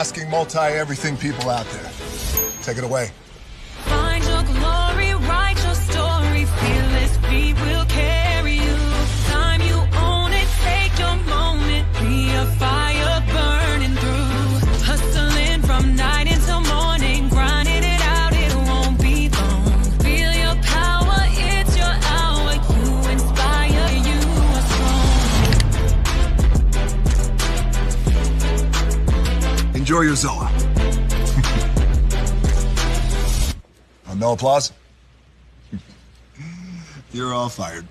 Asking multi-everything people out there. Take it away. Find your glory, write your story, fearless feet will carry you. Time you own it, take your moment, be a fire burning through. Hustling from night until morning, grinding it out, it won't be long. Feel your power, it's your hour, you inspire, you are strong. Enjoy your Zoa. No applause? You're all fired.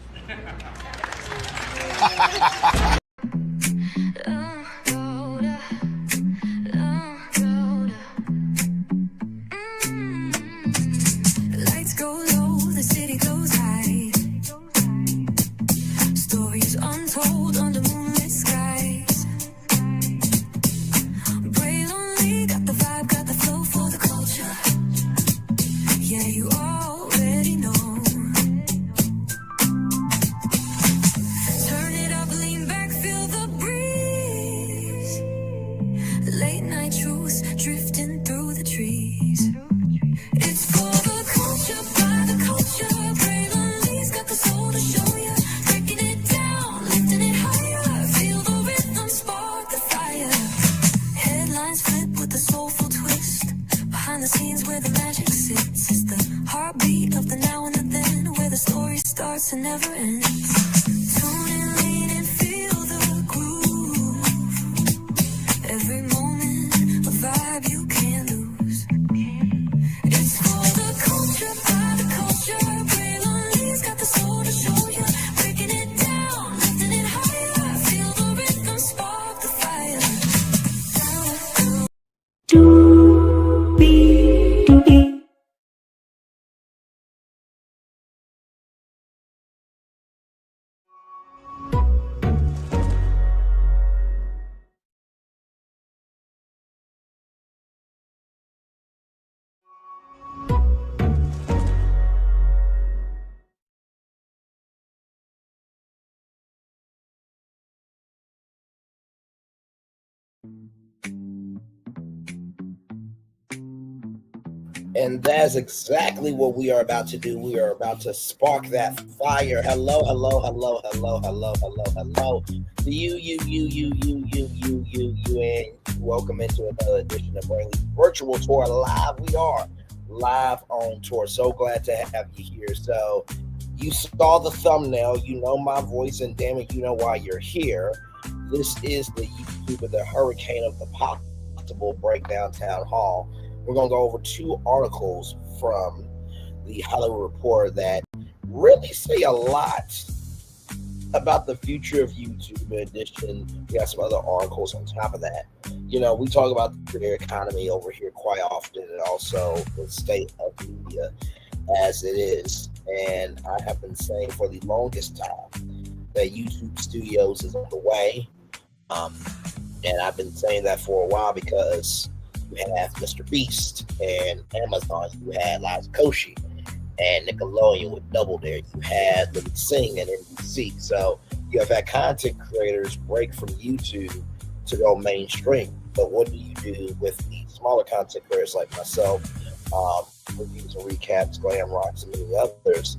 Lights go low, the city goes high. Stories untold under moonlit skies. Braylon got the vibe, got the flow for the culture. Yeah, you already know. Turn it up, lean back, feel the breeze. Late night truths drifting through the trees. It's for the culture, by the culture. Braylon got the soul to show ya. Breaking it down, lifting it higher. Feel the rhythm, spark the fire. Headlines flip with a soulful twist. Behind the scenes where the magic sits. It's the heartbeat of the now and the then, where the story starts and never ends. Tune in, lean and feel the groove. Every moment, a vibe you can't lose. It's for the culture, by the culture. Braylon got the soul to show you. Breaking it down, lifting it higher. Feel the rhythm, spark the fire. And that's exactly what we are about to do. We are about to spark that fire. Hello, hello, hello, hello, hello, hello, hello. And welcome into another edition of Braylon's Virtual Tour Live. We are live on tour. So glad to have you here. So you saw the thumbnail, you know my voice, and damn it, you know why you're here. This is the YouTube of the hurricane of the possible breakdown Townhall. We're going to go over two articles from the Hollywood Reporter that really say a lot about the future of YouTube. In addition, we got some other articles on top of that. You know, we talk about the career economy over here quite often, and also the state of media as it is. And I have been saying for the longest time that YouTube Studios is on the way. And I've been saying that for a while because you have Mr. Beast and Amazon, you had Liza Koshy, and Nickelodeon with Double Dare. You had Let Me Sing and NBC. So you have had content creators break from YouTube to go mainstream. But what do you do with the smaller content creators like myself, reviews and recaps, Glam Rocks, and many others,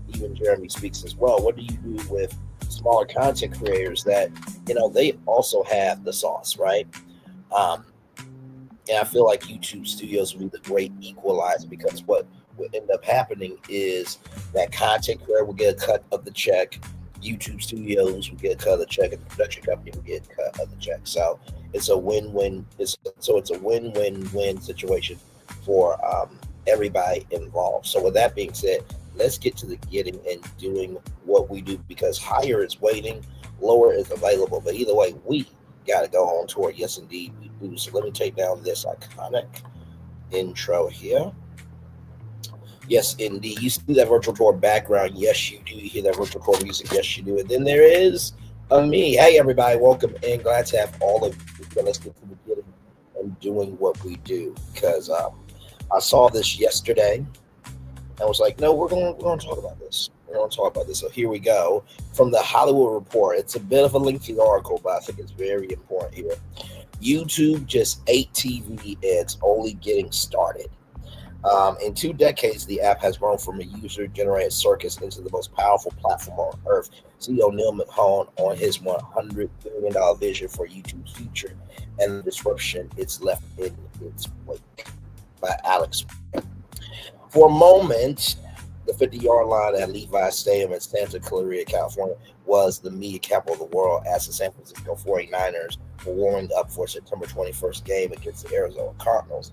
even Jeremy Speaks as well? What do you do with smaller content creators that, you know, they also have the sauce, right? And I feel like YouTube Studios will be the great equalizer, because what will end up happening is that content creator will get a cut of the check, YouTube Studios will get a cut of the check, and the production company will get a cut of the check. So it's a win-win. It's a win-win-win situation for everybody involved. So with that being said, let's get to the getting and doing what we do, because higher is waiting, lower is available. But either way, we got to go on tour. Yes, indeed, we do. So let me take down this iconic intro here. Yes, indeed. You see that virtual tour background? Yes, you do. You hear that virtual tour music? Yes, you do. And then there is me. Hey, everybody. Welcome and glad to have all of you. So let's get to the getting and doing what we do, because I saw this yesterday. I was like, no, we're going to talk about this. We're going to talk about this. So here we go. From the Hollywood Reporter. It's a bit of a lengthy article, but I think it's very important here. YouTube just ate TV. It's only getting started. In 2 decades, the app has grown from a user-generated circus into the most powerful platform on earth. CEO Neil McHone on his $100 billion vision for YouTube's future and the disruption it's left in its wake by Alex. For a moment, the 50-yard line at Levi's Stadium in Santa Clarita, California, was the media capital of the world as the San Francisco 49ers were warming up for September 21st game against the Arizona Cardinals.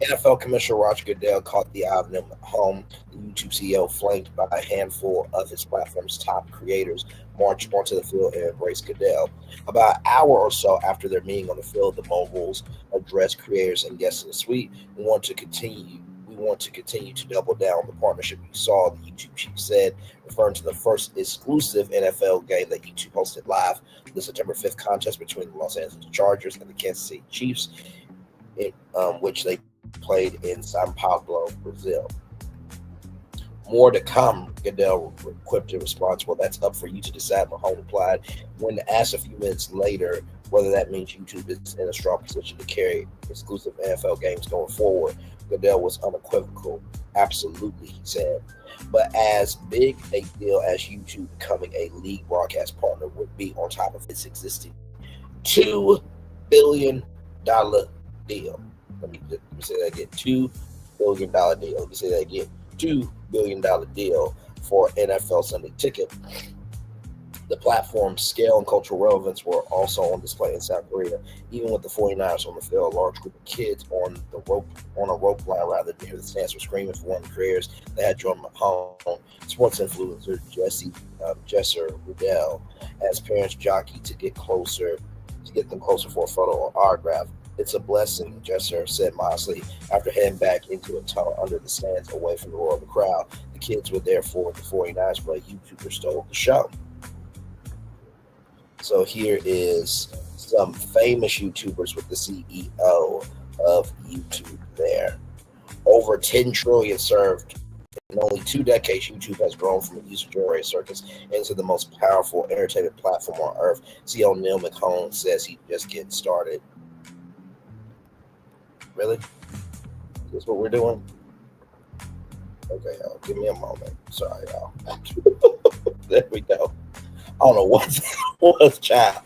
NFL Commissioner Roger Goodell caught the eye of them at home. The YouTube CEO, flanked by a handful of his platform's top creators, marched onto the field and embraced Goodell. About an hour or so after their meeting on the field, the moguls addressed creators and guests in the suite. We want to continue to double down on the partnership you saw, the YouTube chief said, referring to the first exclusive NFL game that YouTube hosted live, the September 5th contest between the Los Angeles Chargers and the Kansas City Chiefs, which they played in Sao Paulo, Brazil. More to come, Goodell quipped in response. Well, that's up for you to decide, Mahone replied. When asked a few minutes later whether that means YouTube is in a strong position to carry exclusive NFL games going forward, Goodell was unequivocal. Absolutely, he said. But as big a deal as YouTube becoming a league broadcast partner would be on top of its existing $2 billion deal. Let me say that again. $2 billion deal. Let me say that again. $2 billion deal for NFL Sunday Ticket. The platform's scale and cultural relevance were also on display in South Korea. Even with the 49ers on the field, a large group of kids on a rope line rather near the stands were screaming for one of the creators that had joined home. Sports influencer Jesser Riddell, as parents jockeyed to get them closer for a photo or autograph. It's a blessing, Jesser said modestly, after heading back into a tunnel under the stands away from the roar of the crowd. The kids were there for the 49ers, but YouTubers stole the show. So here is some famous YouTubers with the CEO of YouTube there. Over 10 trillion served. In only 2 decades, YouTube has grown from a user-generated circus into the most powerful entertainment platform on earth. CEO Neil McHone says he's just getting started. Really? Is this what we're doing? Okay, y'all, give me a moment. Sorry, y'all. There we go. I don't know what that was, child.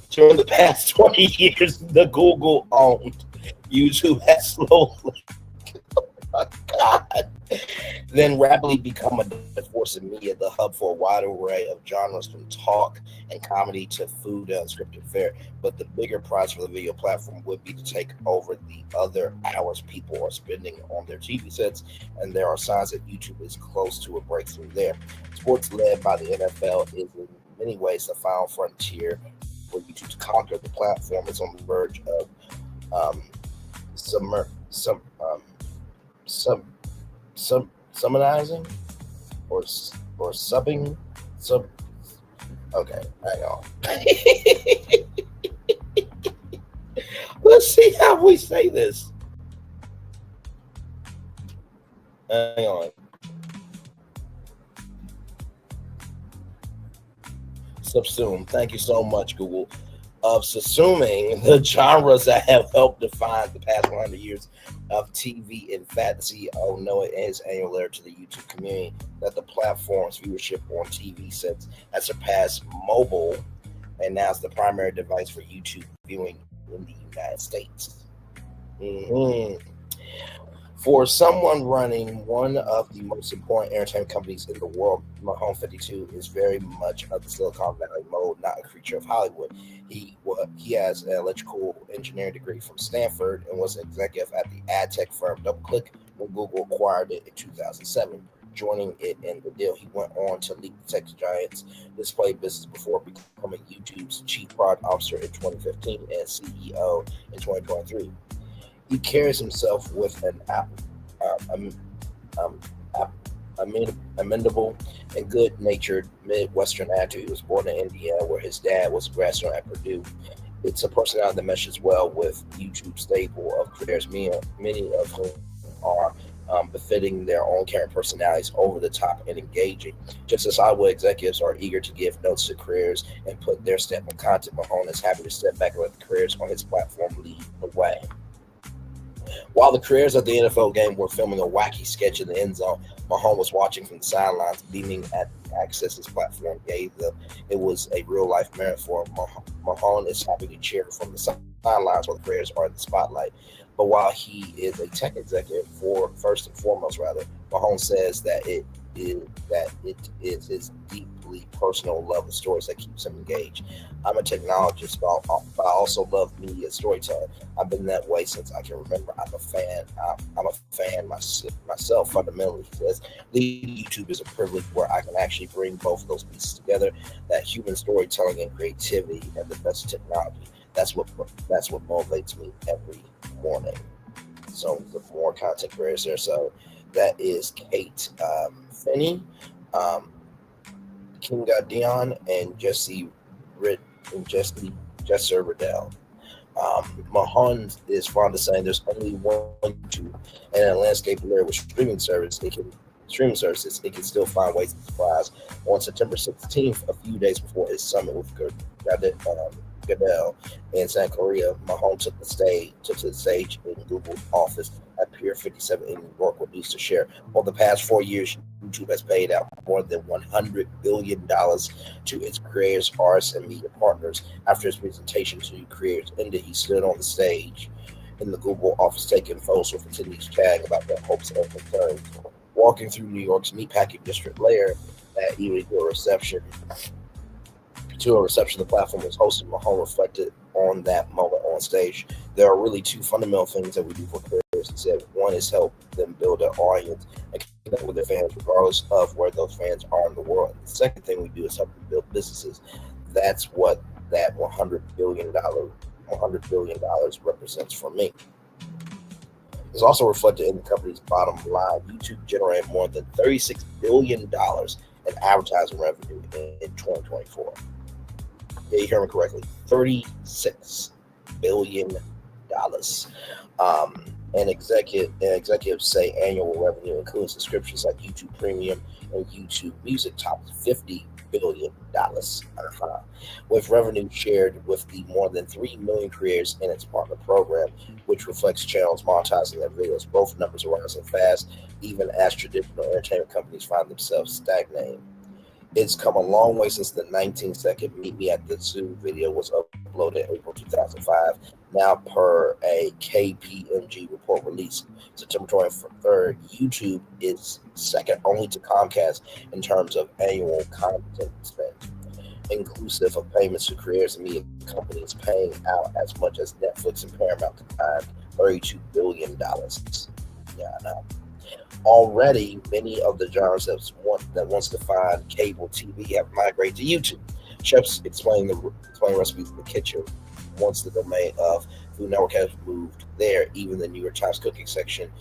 During the past 20 years, the Google-owned YouTube has slowly, oh my God, then rapidly become a force in media, the hub for a wide array of genres from talk and comedy to food and unscripted fare. But the bigger prize for the video platform would be to take over the other hours people are spending on their TV sets, and there are signs that YouTube is close to a breakthrough there. Sports led by the NFL is in many ways the final frontier for YouTube to conquer. The platform is on the verge of summonizing or subbing. Okay, hang on. Let's see how we say this. Hang on. Subsume. Thank you so much, Google. Of subsuming the genres that have helped define the past 100 years of TV. In fact, the CEO noted in his annual letter to the YouTube community that the platform's viewership on TV sets has surpassed mobile and now it's the primary device for YouTube viewing in the United States. For someone running one of the most important entertainment companies in the world, Mahone 52 is very much of the Silicon Valley mode, not a creature of Hollywood. He has an electrical engineering degree from Stanford and was an executive at the ad tech firm DoubleClick when Google acquired it in 2007. Joining it in the deal, he went on to lead the tech giant's display business before becoming YouTube's chief product officer in 2015 and CEO in 2023. He carries himself with an amenable and good-natured Midwestern attitude. He was born in Indiana, where his dad was a grad student at Purdue. It's a personality that meshes well with YouTube's stable of creators, many of whom are befitting their on-camera personalities, over the top and engaging. Just as Hollywood executives are eager to give notes to creators and put their stamp on content, Mahone is happy to step back and let the creators on his platform lead the way. While the creators of the NFL game were filming a wacky sketch in the end zone, Mahone was watching from the sidelines, beaming at the access his platform gave them. It was a real-life metaphor. Mahone is happy to cheer from the sidelines while the creators are in the spotlight. But while he is a tech executive, first and foremost, Mahone says that it is his deeply personal love of stories that keeps him engaged. I'm a technologist, but I also love media storytelling. I've been that way since I can remember. I'm a fan myself, fundamentally. He says, leading YouTube is a privilege where I can actually bring both of those pieces together, that human storytelling and creativity and the best technology. That's what motivates me every morning. So the more content creators there. So that is Kate Finney, Kinga Dion, and Jesse Riddell. Mahon is fond of saying there's only one YouTube, and in a landscape layer with streaming services, it can still find ways to surprise. On September 16th, a few days before his summit with Goodell in South Korea, Mahone took the stage in Google's office at Pier 57 in New York with news to share. Over the past 4 years, YouTube has paid out more than $100 billion to its creators, artists, and media partners. After his presentation to creators ended, he stood on the stage in the Google office taking photos with attendees chatting about their hopes and concerns. Walking through New York's meatpacking district layer that evening to a reception, the platform was hosted. Mahone reflected on that moment on stage. There are really two fundamental things that we do for creators. He said, one is help them build an audience and connect with their fans regardless of where those fans are in the world. And the second thing we do is help them build businesses. That's what that $100 billion represents for me. It's also reflected in the company's bottom line. YouTube generated more than $36 billion in advertising revenue in 2024. Yeah, you heard me correctly. $36 billion. And executives say annual revenue, including subscriptions like YouTube Premium and YouTube Music, tops $50 billion. With revenue shared with the more than 3 million creators in its partner program, which reflects channels monetizing their videos. Both numbers are rising fast, even as traditional entertainment companies find themselves stagnating. It's come a long way since the 19-second Meet Me at the Zoo video was uploaded in April 2005. Now, per a KPMG report released September 23rd, YouTube is second only to Comcast in terms of annual content spend, inclusive of payments to creators and media companies, paying out as much as Netflix and Paramount combined, $32 billion. Yeah, I know. Already, many of the genres that wants to find cable TV have migrated to YouTube. Chefs explain recipes in the kitchen. Once the domain of Food Network has moved there, even the New York Times cooking section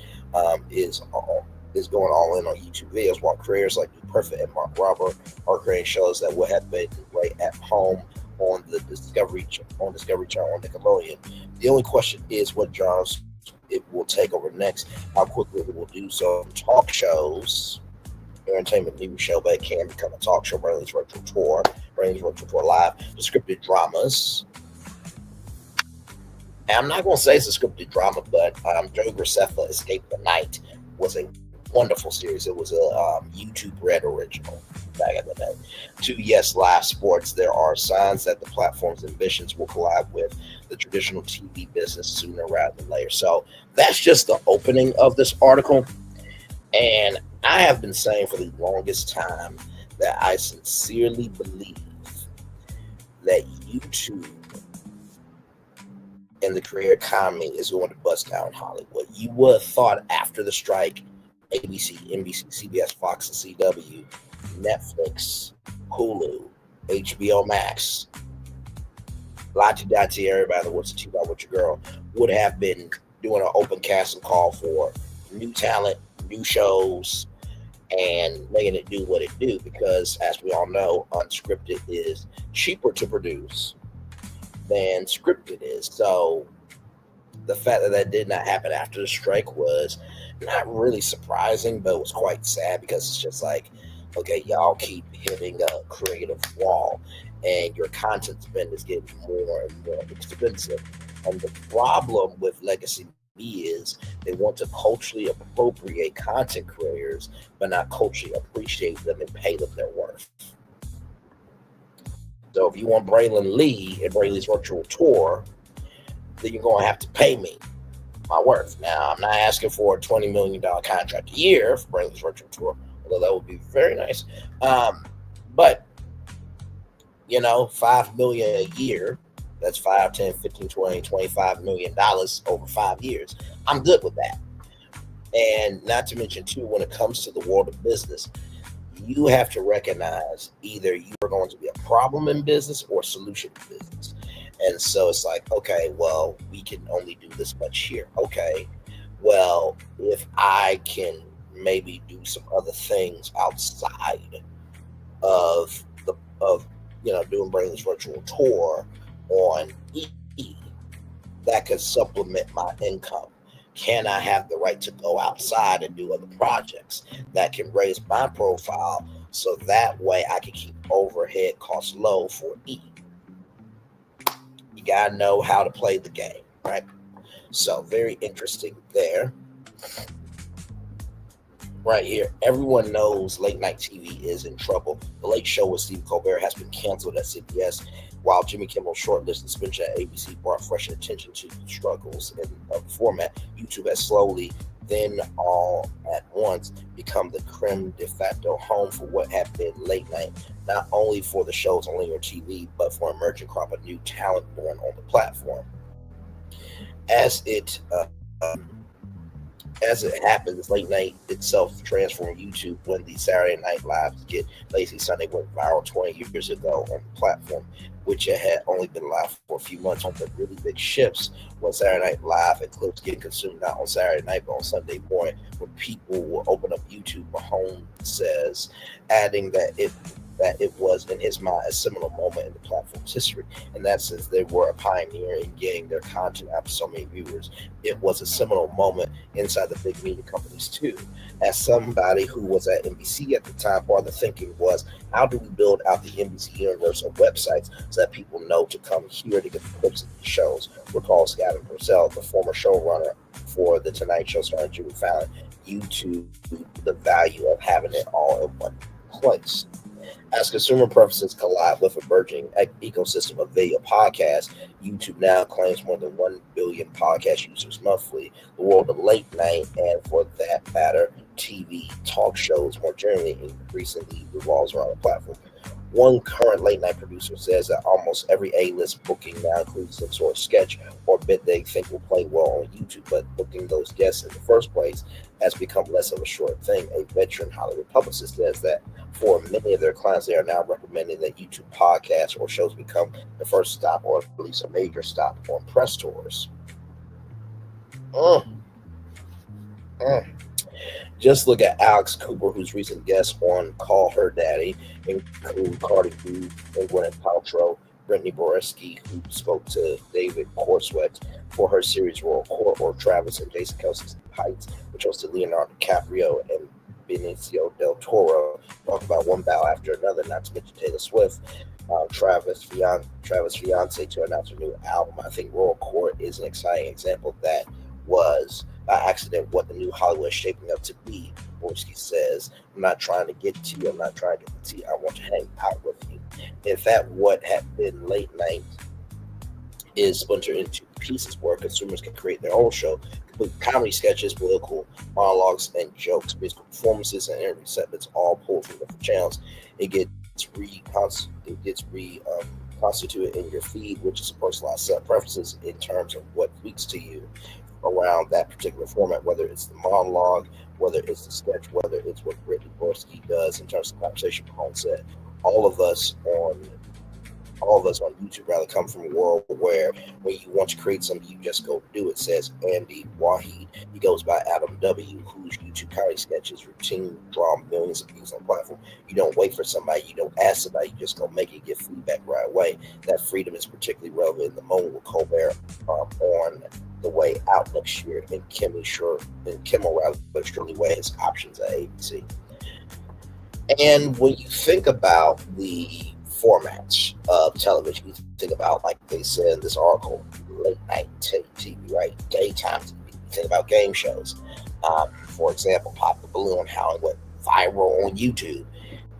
is going all in on YouTube videos, while creators like New Perfect and Mark Robert are creating shows that would have been right at home on the Discovery Channel on Nickelodeon. The only question is what genres it will take over next, how quickly it will do so. Talk shows, entertainment news show, but it can become a talk show. Braylon's Virtual Tour Live, the scripted dramas. And I'm not going to say it's a scripted drama, but Joey Graceffa, Escape the Night, was a wonderful series. It was a YouTube Red original back in the day. To Yes Live Sports, there are signs that the platform's ambitions will collide with the traditional TV business sooner rather than later. So that's just the opening of this article. And I have been saying for the longest time that I sincerely believe that YouTube and the creator economy is going to bust down Hollywood. You would have thought after the strike, ABC, NBC, CBS, Fox, and CW, Netflix, Hulu, HBO Max, Lati everybody that wants to cheat out with your girl, would have been doing an open casting call for new talent, new shows, and making it do what it do, because as we all know, unscripted is cheaper to produce than scripted is. So the fact that did not happen after the strike was not really surprising, but it was quite sad because it's just like, okay, y'all keep hitting a creative wall, and your content spend is getting more and more expensive. And the problem with legacy media is they want to culturally appropriate content creators, but not culturally appreciate them and pay them their worth. So if you want Braylon Lee and Braylon's virtual tour, then you're going to have to pay me my worth. Now, I'm not asking for a $20 million contract a year for Braylon's virtual tour, although that would be very nice. But, you know, $5 million a year, that's 5, 10, 15, 20, $25 million over 5 years. I'm good with that. And not to mention, too, when it comes to the world of business, you have to recognize either you are going to be a problem in business or a solution in business. And so it's like, okay, well, we can only do this much here. Okay, well, if I can maybe do some other things outside of doing Braylon's virtual tour on E, that could supplement my income. Can I have the right to go outside and do other projects that can raise my profile so that way I can keep overhead costs low for E? You got to know how to play the game, right? So very interesting there. Right here, everyone knows late night TV is in trouble. The Late Show with Stephen Colbert has been canceled at CBS, while Jimmy Kimmel's short-lived suspension at ABC brought fresh attention to the struggles in the format. YouTube has slowly, then all at once, become the creme de facto home for what had been late night, not only for the shows on linear TV, but for an emerging crop of new talent born on the platform. As it happens, late night itself transformed YouTube when the Saturday Night Live skit Lazy Sunday went viral 20 years ago on the platform, which it had only been live for a few months. On the really big shifts when Saturday Night Live and clips getting consumed not on Saturday night but on Sunday morning, when people will open up YouTube. Mahone says, adding that it was, in his mind, a seminal moment in the platform's history. In that sense, they were a pioneer in getting their content out to so many viewers. It was a seminal moment inside the big media companies, too. As somebody who was at NBC at the time, part of the thinking was, how do we build out the NBC universe of websites so that people know to come here to get the clips of these shows? Recalls Gavin Purcell, the former showrunner for The Tonight Show starring Jimmy Fallon, YouTube the value of having it all in one place. As consumer preferences collide with a burgeoning ecosystem of video podcasts, YouTube now claims more than 1 billion podcast users monthly. The world of late night, and for that matter, TV talk shows more generally, increasingly revolves around the platform. One current late night producer says that almost every A-list booking now includes some sort of sketch or bit they think will play well on YouTube, but booking those guests in the first place has become less of a short thing. A veteran Hollywood publicist says that for many of their clients, they are now recommending that YouTube podcasts or shows become the first stop, or at least a major stop, on press tours. Just look at Alex Cooper, whose recent guests on Call Her Daddy include Cardi B and Gwyneth Paltrow, Brittany Boreski, who spoke to David Cornsweet for her series Royal Court, or Travis and Jason Kelsey's Heights, which hosted Leonardo DiCaprio and Benicio del Toro. Talk about one battle after another, not to mention Taylor Swift. Travis' fiance to announce a new album. I think Royal Court is an exciting example that was by accident what the new Hollywood is shaping up to be. Borski says, I'm not trying to get to you, I'm not trying to get the tea, I want to hang out with you. In fact, what had been late night is splintered into pieces where consumers can create their own show, with comedy sketches, political monologues, and jokes, musical performances, and interview segments all pulled from different channels. It gets reconstituted in your feed, which is a personalized set of preferences in terms of what speaks to you around that particular format, whether it's the monologue, whether it's the sketch, whether it's what Brittany Boreski does in terms of conversation. Mahone said, all of us on all of us on YouTube rather come from a world where when you want to create something, you just go do it, says Andy Wahid. He goes by Adam W., whose YouTube comedy sketches routine draw millions of views on the platform. You don't wait for somebody, you don't ask somebody, you just go make it, get feedback right away. That freedom is particularly relevant in the moment with Colbert on the way out next year, and Kimmel rather surely weigh his options at ABC. And when you think about the formats of television, you think about, like they said in this article, late night TV, right? Daytime TV. You think about game shows. For example, Pop the Balloon, how it went viral on YouTube,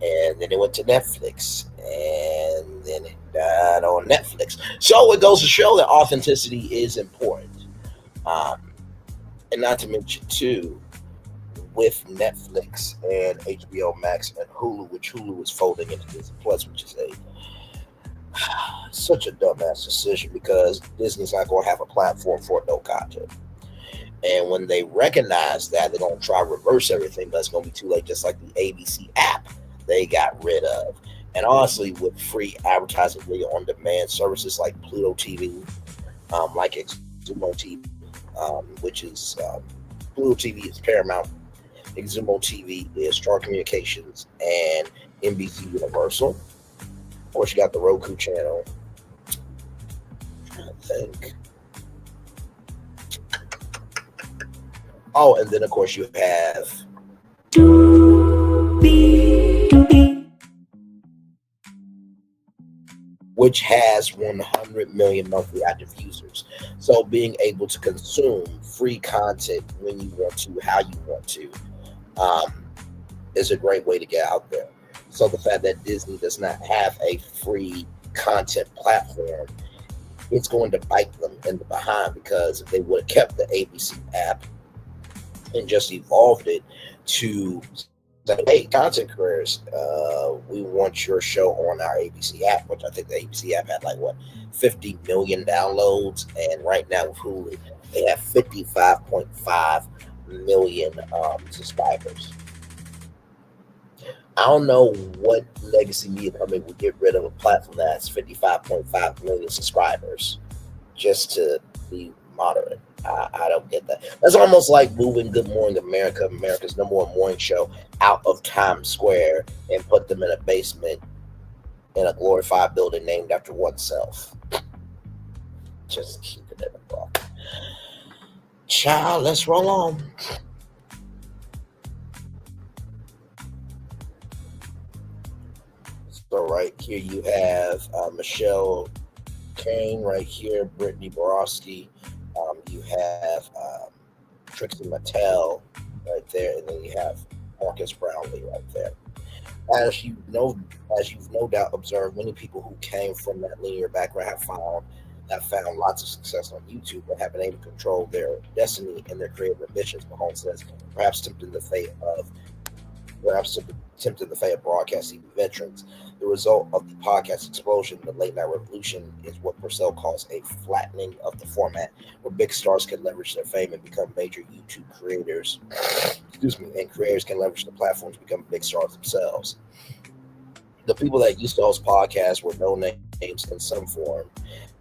and then it went to Netflix, and then it died on Netflix. So it goes to show that authenticity is important. And not to mention, too, with Netflix and HBO Max and Hulu, which Hulu is folding into Disney Plus, which is such a dumbass decision, because Disney's not going to have a platform for no content. And when they recognize that, they're going to try to reverse everything, but it's going to be too late, just like the ABC app they got rid of. And honestly, with free advertising video on demand services like Pluto TV, like Xumo TV, which is Pluto TV is Paramount, Xumo TV is Star Communications, and NBC Universal. Of course, you got the Roku channel. I'm trying to think. Oh, and then of course you have which has 100 million monthly active users. So being able to consume free content when you want to, how you want to, is a great way to get out there. So the fact that Disney does not have a free content platform, it's going to bite them in the behind, because if they would have kept the ABC app and just evolved it to say, hey, content creators, we want your show on our ABC app, which I think the ABC app had 50 million downloads, and right now with Hulu, they have 55.5 million subscribers. I don't know what legacy media company would get rid of a platform that has 55.5 million subscribers just to be moderate. I don't get that. That's almost like moving Good Morning America, America's number one morning show, out of Times Square and put them in a basement in a glorified building named after oneself. Just keep it in the book. Child, let's roll on. So right here you have Michelle Kane right here, Brittany Borowski. You have Trixie Mattel right there, and then you have Marcus Brownlee right there. As you've no doubt observed, many people who came from that linear background have found lots of success on YouTube, but have been able to control their destiny and their creative ambitions. Mahone says, perhaps tempting the fate of broadcast TV veterans. The result of the podcast explosion, the late night revolution, is what Purcell calls a flattening of the format, where big stars can leverage their fame and become major YouTube creators. And creators can leverage the platform to become big stars themselves. The people that used to host podcasts were no names in some form.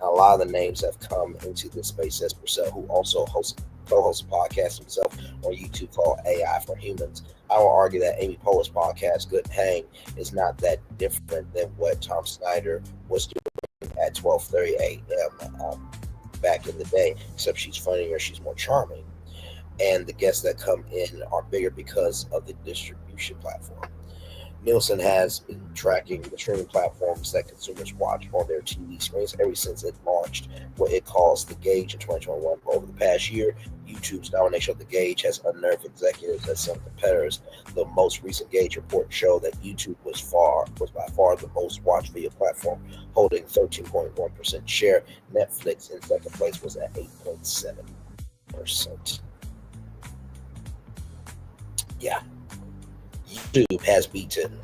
A lot of the names have come into this space, says Purcell, who also co-hosts a podcast himself on YouTube called AI for Humans. I will argue that Amy Poehler's podcast, Good Hang, is not that different than what Tom Snyder was doing at 12:30 a.m. Back in the day, except she's funnier, she's more charming. And the guests that come in are bigger because of the distribution platform. Nielsen has been tracking the streaming platforms that consumers watch on their TV screens ever since it launched what it calls The Gauge in 2021. Over the past year, YouTube's domination of The Gauge has unnerved executives at some competitors. The most recent Gauge report showed that YouTube was by far the most watched video platform, holding 13.1% share. Netflix in second place was at 8.7%. Yeah. YouTube has beaten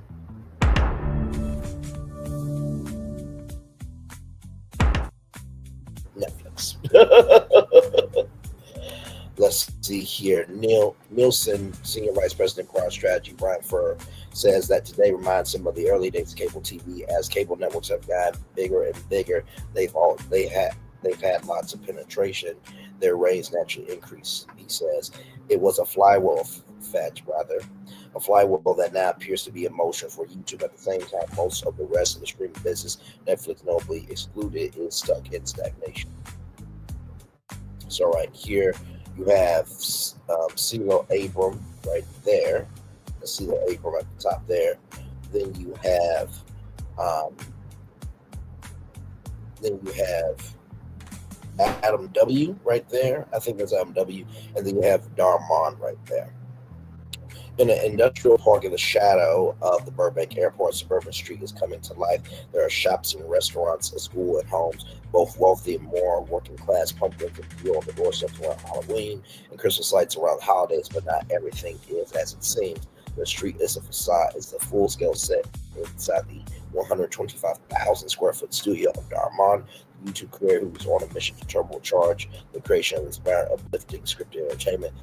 Netflix. let's see here. Nielsen, Senior Vice President, Cross Strategy, Brian Furr, says that today reminds him of the early days of cable TV. As cable networks have gotten bigger and bigger, they've had lots of penetration. Their ratings naturally increase. He says it was a flywheel effect, rather. A flywheel that now appears to be in motion for YouTube. At the same time, most of the rest of the streaming business, Netflix notably excluded, is stuck in stagnation. So right here, you have CeeLo Abram right there. CeeLo Abram at the top there. Then you have Adam W. right there. I think that's Adam W. And then you have Darman right there. In an industrial park in the shadow of the Burbank Airport, Suburban Street is coming to life. There are shops and restaurants, a school and homes, both wealthy and more working class, pumpkins and fuel on the doorsteps around Halloween and Christmas lights around the holidays, but not everything is as it seems. The street is a facade. It's a full-scale set inside the 125,000 square foot studio of Darman, the YouTube creator who is on a mission to turbocharge the creation of inspiring, uplifting scripted entertainment.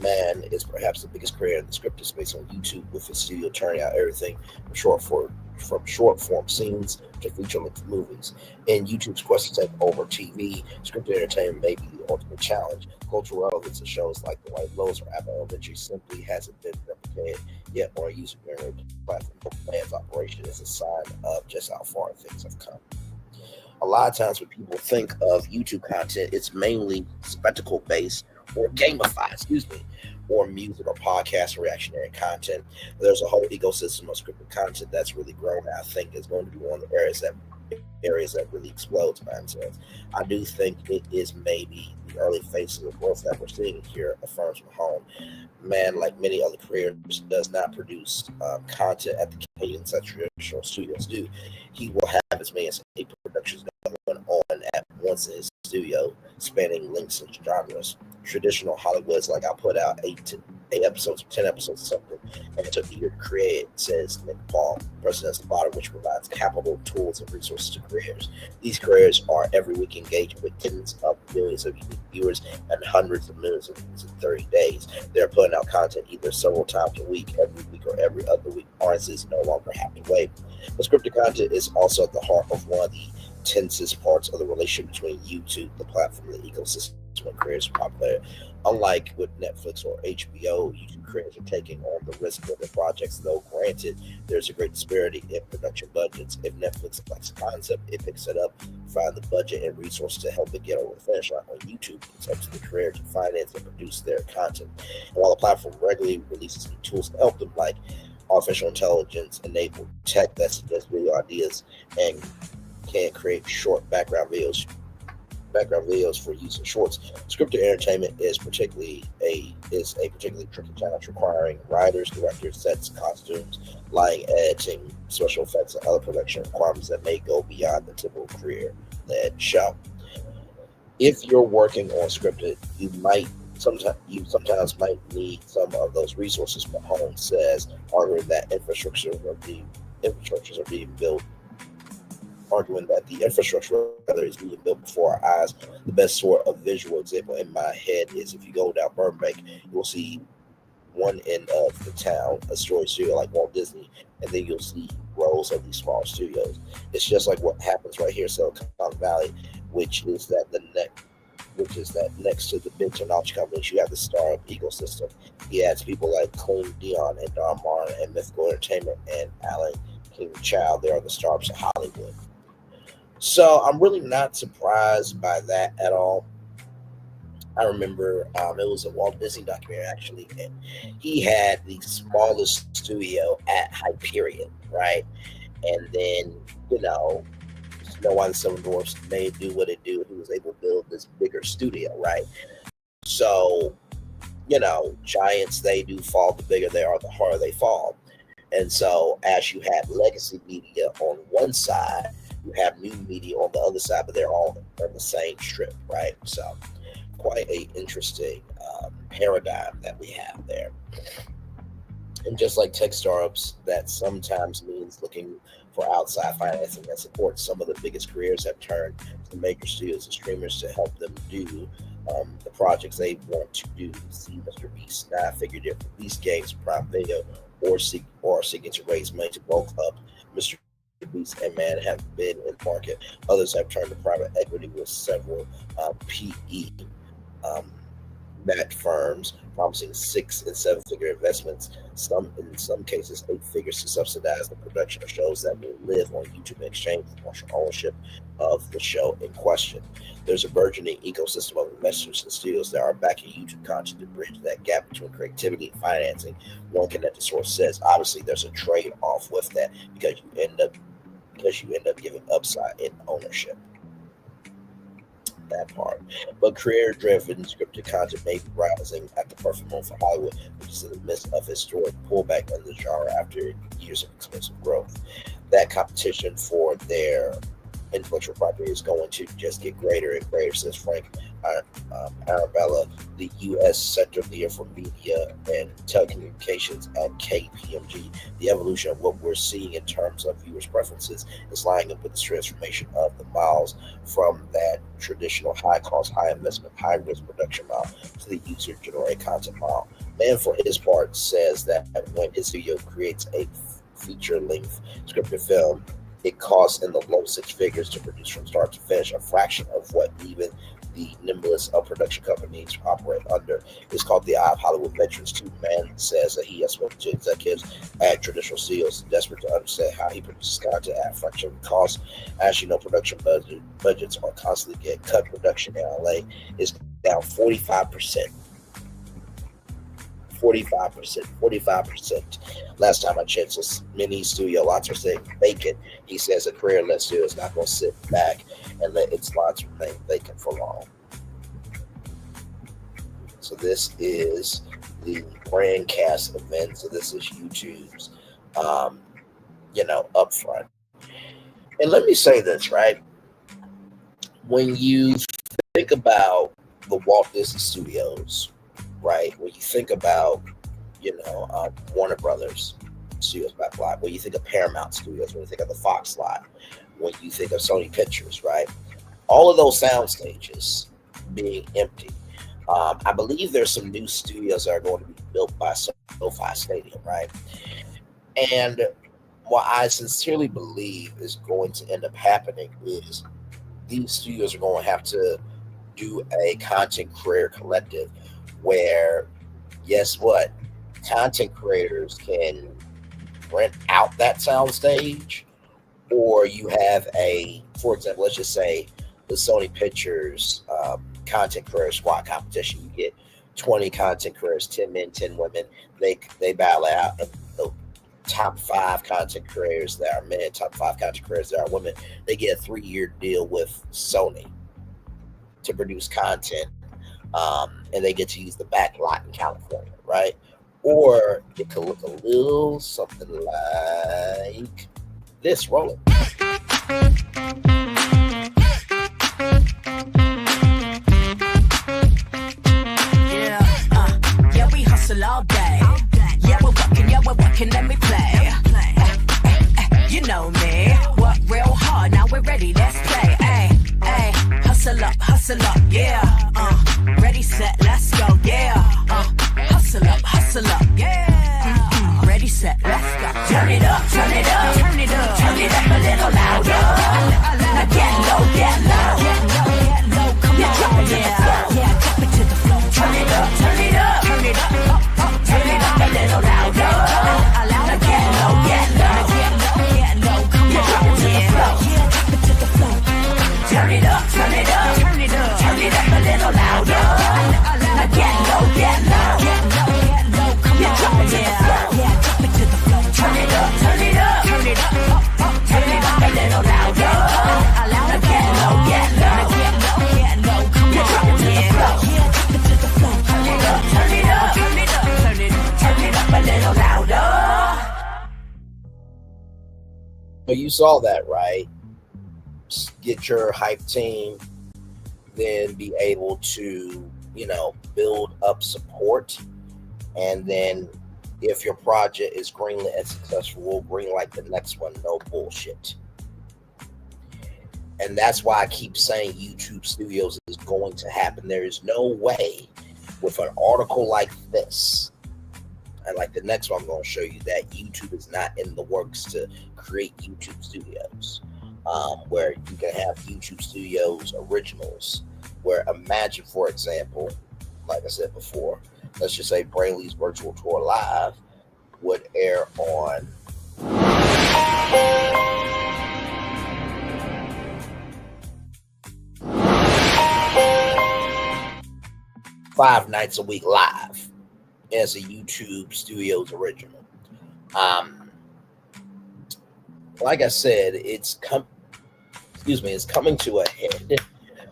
Man is perhaps the biggest creator in the scripted space on YouTube, with his studio turning out everything from short form scenes to feature-length movies. In YouTube's quest to take over TV, scripted entertainment may be the ultimate challenge. Cultural relevance of shows like The White Lotus or Abbott Elementary simply hasn't been replicated yet on a user-generated platform. Man's operation is a sign of just how far things have come. A lot of times when people think of YouTube content, it's mainly spectacle-based or gamified, or music or podcast reactionary content. There's a whole ecosystem of scripted content that's really grown. I think is going to be one of the areas that really explodes. I do think it is maybe the early phases of growth that we're seeing here at Firms from Home. Man, like many other creators, does not produce content at the cadence that traditional studios do. He will have as many as 8 productions going on at once in his studio, spanning links and genres. Traditional Hollywood is like, I'll put out 8 episodes, 10 episodes, or something, and it took a year to create, says Nick Paul, president of Spotter, which provides capital, tools, and resources to creators. These creators are every week engaging with tens of millions of unique viewers and hundreds of millions of views in 30 days. They're putting out content either several times a week, every week, or every other week. Artists no longer have to wait. But scripted content is also at the heart of one of the tensest parts of the relationship between YouTube, the platform, and the ecosystem when creators are popular. Unlike with Netflix or HBO, YouTube creators are taking on the risk of their projects, though granted, there's a great disparity in production budgets. If Netflix likes a concept, it picks it up, find the budget and resources to help it get over the finish line. On YouTube, it's up to the creator to finance and produce their content. And while the platform regularly releases new tools to help them, like artificial intelligence enabled tech that suggests video ideas and can create short background videos for use in shorts, scripted entertainment is a particularly tricky challenge, requiring writers, directors, sets, costumes, lighting, editing, special effects, and other production requirements that may go beyond the typical career-led show. If you're working on scripted, you sometimes might need some of those resources. Mahone says, arguing that the infrastructure is being built before our eyes. The best sort of visual example in my head is if you go down Burbank, you will see one end of the town, a story studio like Walt Disney, and then you'll see rows of these small studios. It's just like what happens right here, Silicon Valley, which is that next to the big technology companies, you have the startup ecosystem. He adds people like Clean Dion and Don Martin and Mythical Entertainment and Alan King Child. They are the startups of Hollywood. So I'm really not surprised by that at all. I remember it was a Walt Disney documentary actually, and he had the smallest studio at Hyperion, right? And then, Snow White and the Seven Dwarfs may do what it do. He was able to build this bigger studio, right? So, giants, they do fall. The bigger they are, the harder they fall. And so as you have legacy media on one side, you have new media on the other side, but they're all on the same strip, right? So quite a interesting paradigm that we have there. And just like tech startups, that sometimes means looking for outside financing and support. Some of the biggest careers have turned to major studios and streamers to help them do the projects they want to do. See Mr. Beast. Now I figured if these games, Prime Video, or seeking to raise money to bulk up, Mr. Beast and Man have been in the market. Others have turned to private equity with several PE backed firms promising 6 and 7 figure investments, in some cases 8 figures, to subsidize the production of shows that will live on YouTube in exchange for partial ownership of the show in question. There's a burgeoning ecosystem of investors and studios that are backing YouTube content to bridge that gap between creativity and financing. One connected source says, obviously, there's a trade-off with that because you end up giving upside in ownership. That part. But creator-driven scripted content may be rising at the perfect moment for Hollywood, which is in the midst of historic pullback in the genre after years of explosive growth. That competition for their intellectual property is going to just get greater and greater, says Frank Arabella, the U.S. Center Leader for Media and Telecommunications at KPMG. The evolution of what we're seeing in terms of viewers' preferences is lining up with the transformation of the miles from that traditional high-cost, high-investment, high-risk production model to the user-generated content model. Man, for his part, says that when his studio creates a feature-length scripted film, it costs in the low 6 figures to produce from start to finish, a fraction of what even the nimblest of production companies operate under. It's called the Eye of Hollywood Veterans too. Man says that he has spoken to executives at traditional studios desperate to understand how he produces content at a fraction of the cost. As you know, production budgets are constantly getting cut. Production in LA is down 45%. 45%. Last time I checked, so many studio lots are sitting vacant. He says a career-led studio is not going to sit back and let its lots remain vacant for long. So this is the Brandcast event. So this is YouTube's, upfront. And let me say this, right? When you think about the Walt Disney Studios, right? When you think about, Warner Brothers Studios back lot, when you think of Paramount Studios, when you think of the Fox lot, when you think of Sony Pictures, right? All of those sound stages being empty. I believe there's some new studios that are going to be built by SoFi Stadium, right? And what I sincerely believe is going to end up happening is these studios are going to have to do a content creator collective where, guess what? Content creators can rent out that sound stage, or you have for example, let's just say the Sony Pictures content creator squad competition. You get 20 content creators, 10 men, 10 women. They battle out the top 5 content creators that are men, top 5 content creators that are women. They get a 3-year deal with Sony to produce content. And they get to use the back lot in California, right? Or it could look a little something like this. Roll it. Yeah, we hustle all day. Yeah, we're working, let me play. You know me, work real hard, now we're ready, let's play. Hustle up, yeah. Ready, set, let's go, yeah. Hustle up, yeah. Ready, set, let's go. Turn it up, turn it up, turn it up, turn it up a little louder. Now get low, come on, yeah, drop it to the floor. Turn it up, turn it up, turn it up, turn it up a little louder. Now get low, come on, drop it to the floor. Drop it to the floor. Turn it up, turn it up, turn it up, turn it up a little louder. Now get low, come on, drop it to the floor. Drop it to the floor. Turn it up, turn it up, turn it up, turn it up a little louder. Now get low, come on, drop it to the floor. Drop it to the floor. Turn it up, turn it up, turn it up, turn it up a little louder. So you saw that, right? Get your hype team, then be able to, build up support. And then if your project is greenlit and successful, we'll greenlight the next one. No bullshit. And that's why I keep saying YouTube Studios is going to happen. There is no way with an article like this, and like the next one I'm going to show you, that YouTube is not in the works to create YouTube Studios, where you can have YouTube Studios originals, where imagine, for example, like I said before, let's just say Braylon's Virtual Tour Live would air on 5 nights a week live as a YouTube Studios original. Like I said, it's coming to a head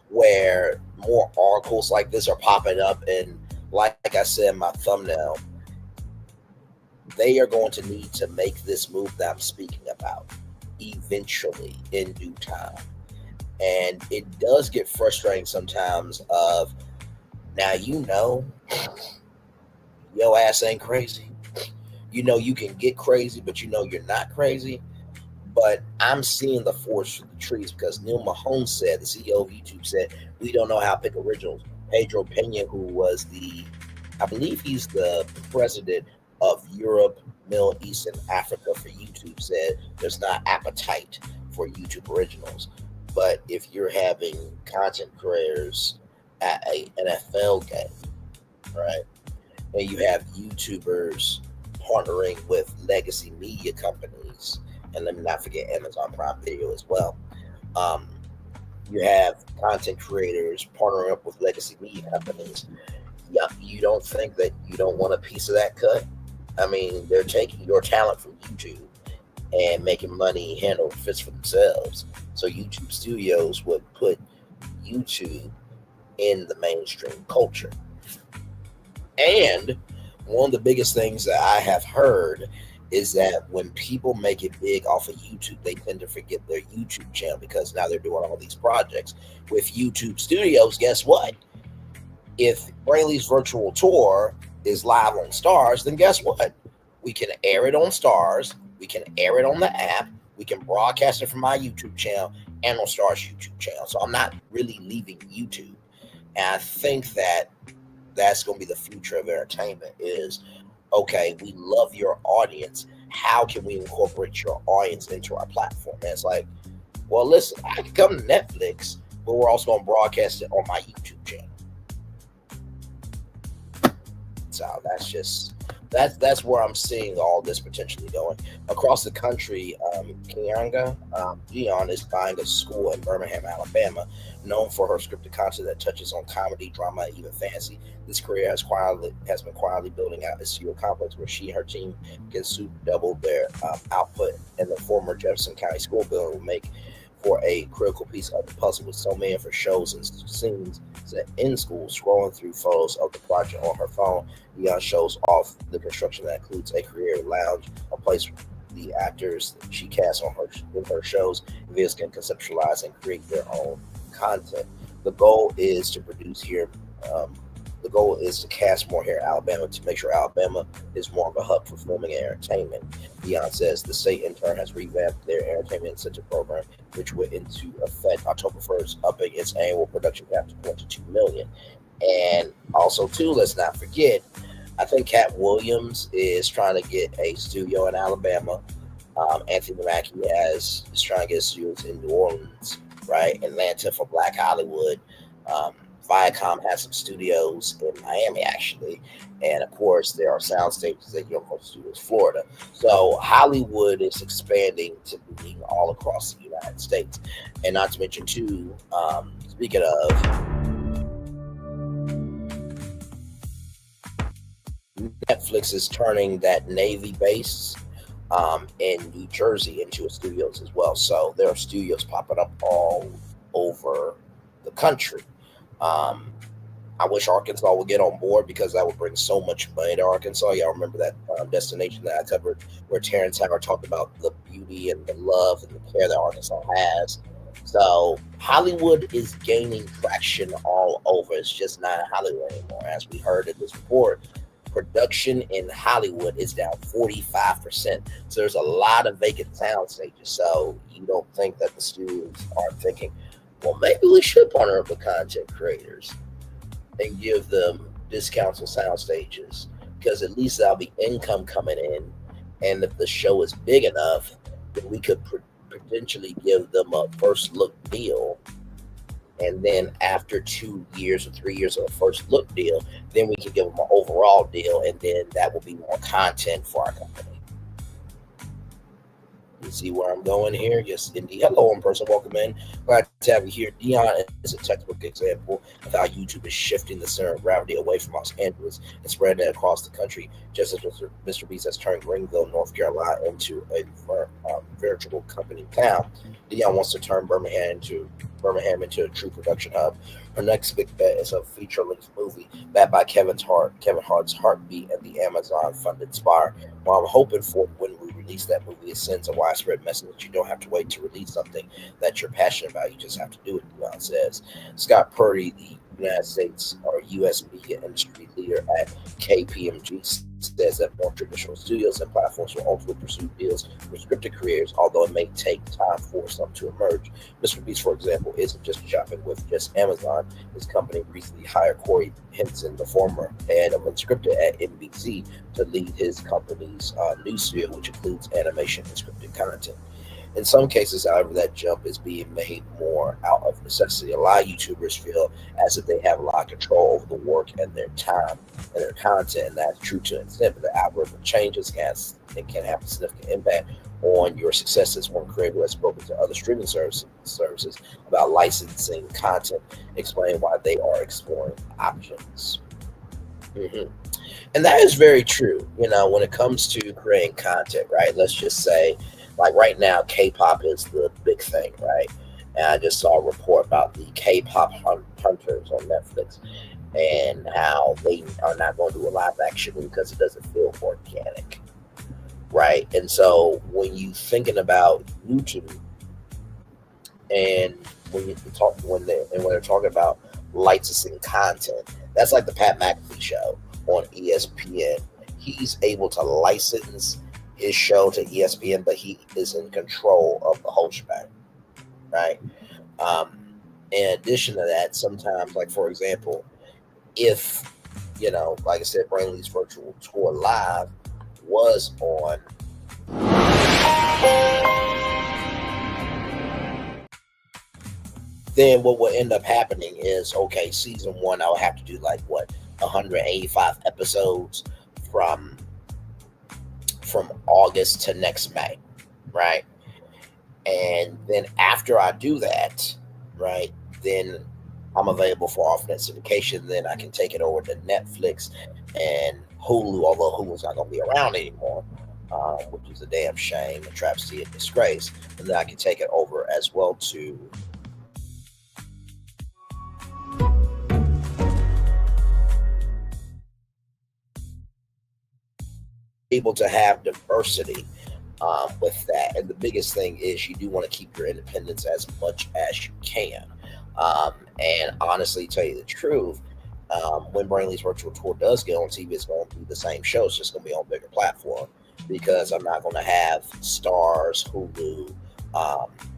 where more articles like this are popping up, and like I said in my thumbnail, they are going to need to make this move that I'm speaking about eventually in due time. And it does get frustrating sometimes of, now your ass ain't crazy. You can get crazy, but you're not crazy. But I'm seeing the forest through the trees, because Neil Mahone said, the CEO of YouTube said, we don't know how to pick originals. Pedro Pena, who was I believe he's the president of Europe, Middle East, and Africa for YouTube, said there's not appetite for YouTube originals. But if you're having content creators at a NFL game, right, and you have YouTubers partnering with legacy media companies, and let me not forget Amazon Prime Video as well. You have content creators partnering up with legacy media companies. Yeah, you don't think that you don't want a piece of that cut? I mean, they're taking your talent from YouTube and making money hand over fist for themselves. So YouTube Studios would put YouTube in the mainstream culture. And one of the biggest things that I have heard is that when people make it big off of YouTube, they tend to forget their YouTube channel, because now they're doing all these projects with YouTube Studios. Guess what? If Braylon's Virtual Tour is live on Stars, then guess what? We can air it on Stars. We can air it on the app. We can broadcast it from my YouTube channel and on Stars YouTube channel. So I'm not really leaving YouTube. And I think that that's going to be the future of entertainment is, okay, we love your audience. How can we incorporate your audience into our platform? And it's like, well, listen, I can come to Netflix, but we're also going to broadcast it on my YouTube channel. So that's where I'm seeing all this potentially going. Across the country, Dion is buying a school in Birmingham, Alabama, known for her scripted content that touches on comedy, drama, and even fantasy. This career has been quietly building out a studio complex where she and her team can soon double their output, and the former Jefferson County school building will make for a critical piece of the puzzle, with so many of her shows and scenes set in school. Scrolling through photos of the project on her phone, Dion shows off the construction that includes a career lounge, a place the actors she casts in her shows viewers can conceptualize and create their own content. The goal is to produce here. The goal is to cast more here in Alabama, to make sure Alabama is more of a hub for filming and entertainment. Dion says the state in turn has revamped their entertainment incentive program, which went into effect October 1st, upping its annual production cap to $22 million. And also, too, let's not forget, I think Cat Williams is trying to get a studio in Alabama. Anthony Mackie is trying to get studios in New Orleans, right? Atlanta for Black Hollywood. Viacom has some studios in Miami, actually. And of course, there are sound stages at Universal Studios, Florida. So Hollywood is expanding to being all across the United States. And not to mention, too, speaking of, Netflix is turning that Navy base in New Jersey into a studios as well. So there are studios popping up all over the country. I wish Arkansas would get on board, because that would bring so much money to Arkansas. Y'all remember that destination that I covered where Terrence Howard talked about the beauty and the love and the care that Arkansas has. So Hollywood is gaining traction all over. It's just not Hollywood anymore. As we heard in this report, production in Hollywood is down 45%. So there's a lot of vacant sound stages. So you don't think that the studios are thinking, well, maybe we should partner up with content creators and give them discounts on sound stages, because at least that'll be income coming in. And if the show is big enough, then we could potentially give them a first look deal. And then after 2 years or 3 years of a first look deal, then we can give them an overall deal, and then that will be more content for our company. You see where I'm going here? Yes, indeed. Hello, in person. Welcome in. Glad to have you here. Dion is a textbook example of how YouTube is shifting the center of gravity away from Los Angeles and spreading it across the country, just as Mr. Beast has turned Greenville, North Carolina, into a veritable company town. Dion wants to turn Birmingham into a true production hub. Her next big bet is a feature-length movie backed by Kevin Hart's Heartbeat, and the Amazon-funded Spire. What I'm hoping for when we release that movie, it sends a widespread message that you don't have to wait to release something that you're passionate about. You just have to do it, Dion says. Scott Purdy, the United States or U.S. media industry leader at KPMG, says that more traditional studios and platforms will ultimately pursue deals with scripted creators, although it may take time for some to emerge. Mr. Beast, for example, isn't just shopping with just Amazon. His company recently hired Corey Henson, the former head of Unscripted at NBC, to lead his company's new studio, which includes animation and scripted content. In some cases, however, that jump is being made more out of necessity. A lot of YouTubers feel as if they have a lot of control over the work and their time and their content, and that's true to an extent, but the algorithm changes and can have a significant impact on your successes. One creator has spoken to other streaming services about licensing content, explaining why they are exploring options. And that is very true. You know, when it comes to creating content, right? Let's just say, like right now, K-pop is the big thing, right? And I just saw a report about the K-pop hunters on Netflix and how they are not going to do a live action because it doesn't feel organic, right? And so when you thinking about YouTube, and when they're talking about licensing content, that's like the Pat McAfee show on ESPN. He's able to license his show to ESPN, but he is in control of the whole shebang, right? In addition to that, sometimes, like for example, if, you know, like I said, Braylon's virtual tour live was on then what will end up happening is, okay, season 1, I'll have to do like 185 episodes from August to next May, right? And then after I do that, right, then I'm available for alternate syndication. Then I can take it over to Netflix and Hulu, although Hulu's not going to be around anymore, which is a damn shame, a travesty, and disgrace. And then I can take it over as well to able to have diversity with that. And the biggest thing is you do want to keep your independence as much as you can. And honestly, tell you the truth, when Brainley's virtual tour does get on TV, it's going to be the same show. It's just going to be on a bigger platform, because I'm not going to have Stars, Hulu,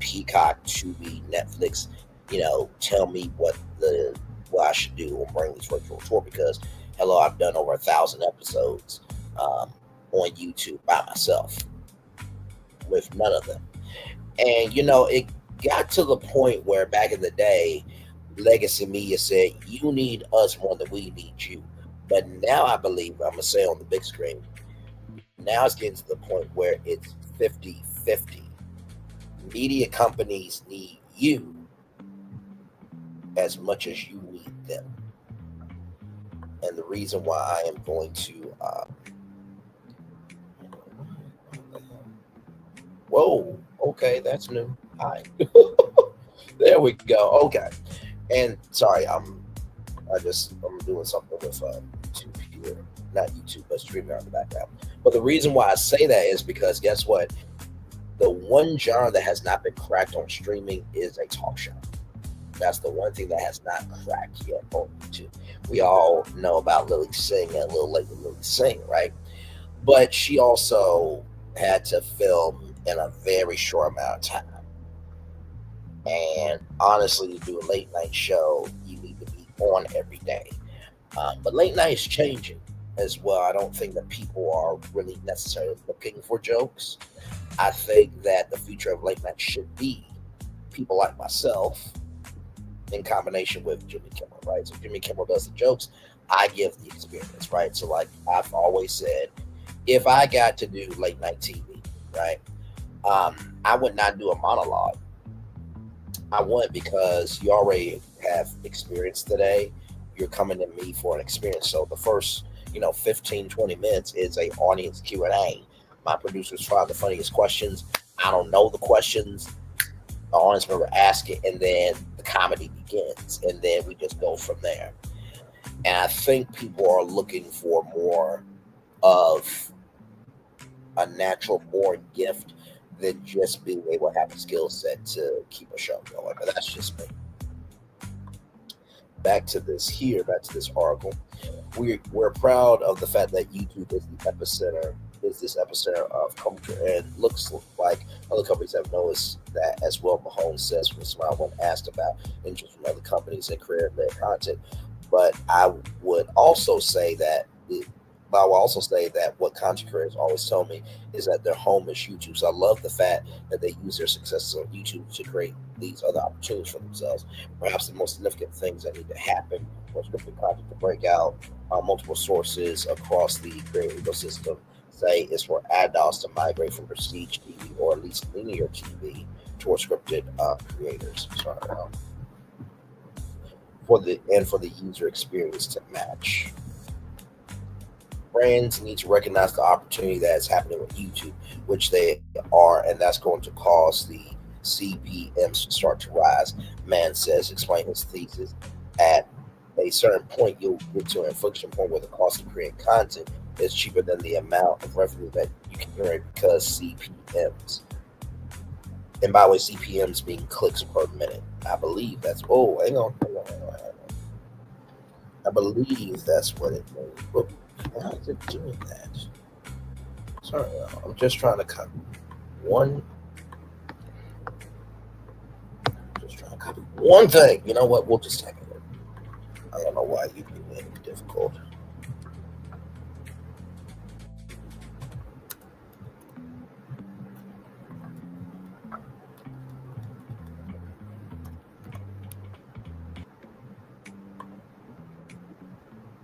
Peacock, Tubi, Netflix, you know, tell me what I should do on Brainley's virtual tour, because hello, I've done over 1,000 episodes on YouTube by myself with none of them. And you know, it got to the point where back in the day, legacy media said, you need us more than we need you. But now I believe, I'm gonna say on the big screen, now it's getting to the point where it's 50-50. Media companies need you as much as you need them. And the reason why I am going to whoa, okay, that's new. Hi. There we go. Okay. And sorry, I'm doing something with YouTube here. Not YouTube, but streaming on the background. But the reason why I say that is because guess what? The one genre that has not been cracked on streaming is a talk show. That's the one thing that has not cracked yet on YouTube. We all know about Lily Singh and Lil Lady Lily Singh, right? But she also had to film in a very short amount of time. And honestly, to do a late night show, you need to be on every day. But late night is changing as well. I don't think that people are really necessarily looking for jokes. I think that the future of late night should be people like myself in combination with Jimmy Kimmel, right? So Jimmy Kimmel does the jokes, I give the experience, right? So like I've always said, if I got to do late night TV, right, I would not do a monologue. I would, because you already have experience today. You're coming to me for an experience. So the first, 15, 20 minutes is a audience Q&A. My producers find the funniest questions. I don't know the questions. The audience member asks it, and then the comedy begins, and then we just go from there. And I think people are looking for more of a natural born gift than just being able to have a skill set to keep a show going. But that's just me. Back to this article. We're proud of the fact that YouTube is this epicenter of culture, and looks like other companies have noticed that as well. Mahone says from Smile when asked about interest from other companies in creator-led content. But I would also say that what content creators always tell me is that their home is YouTube. So I love the fact that they use their successes on YouTube to create these other opportunities for themselves. Perhaps the most significant things that need to happen for scripted content to break out multiple sources across the creative ecosystem. Say is for ad dollars to migrate from prestige TV or at least linear TV towards scripted creators. For the user experience to match. Brands need to recognize the opportunity that is happening with YouTube, which they are, and that's going to cause the CPMs to start to rise. Man says, explain his thesis. At a certain point, you'll get to an inflection point where the cost of creating content is cheaper than the amount of revenue that you can generate because CPMs. And by the way, CPMs being clicks per minute. I believe that's. Oh, hang on. I believe that's what it means. Why is it doing that? Sorry, I'm just trying to copy one. One thing. You know what? We'll just take it. I don't know why you do it difficult.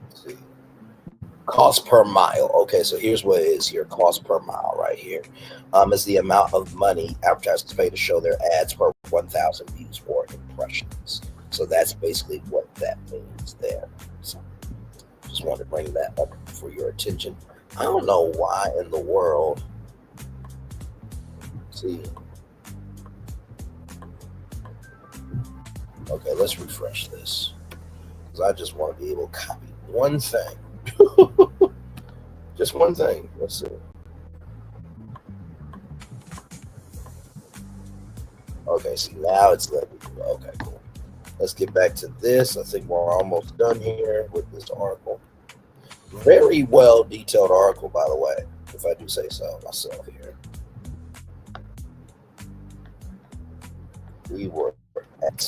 Let's see. Cost per mile. Okay, so here's what it is here. Cost per mile right here is the amount of money advertisers pay to show their ads per 1,000 views or impressions. So that's basically what that means there. So just wanted to bring that up for your attention. I don't know why in the world. See. Okay, let's refresh this. Because I just want to be able to copy one thing. Just one thing. Let's see. Okay, see, now it's letting me go. Okay, cool. Let's get back to this. I think we're almost done here with this article. Very well detailed article, by the way, if I do say so myself here. We were at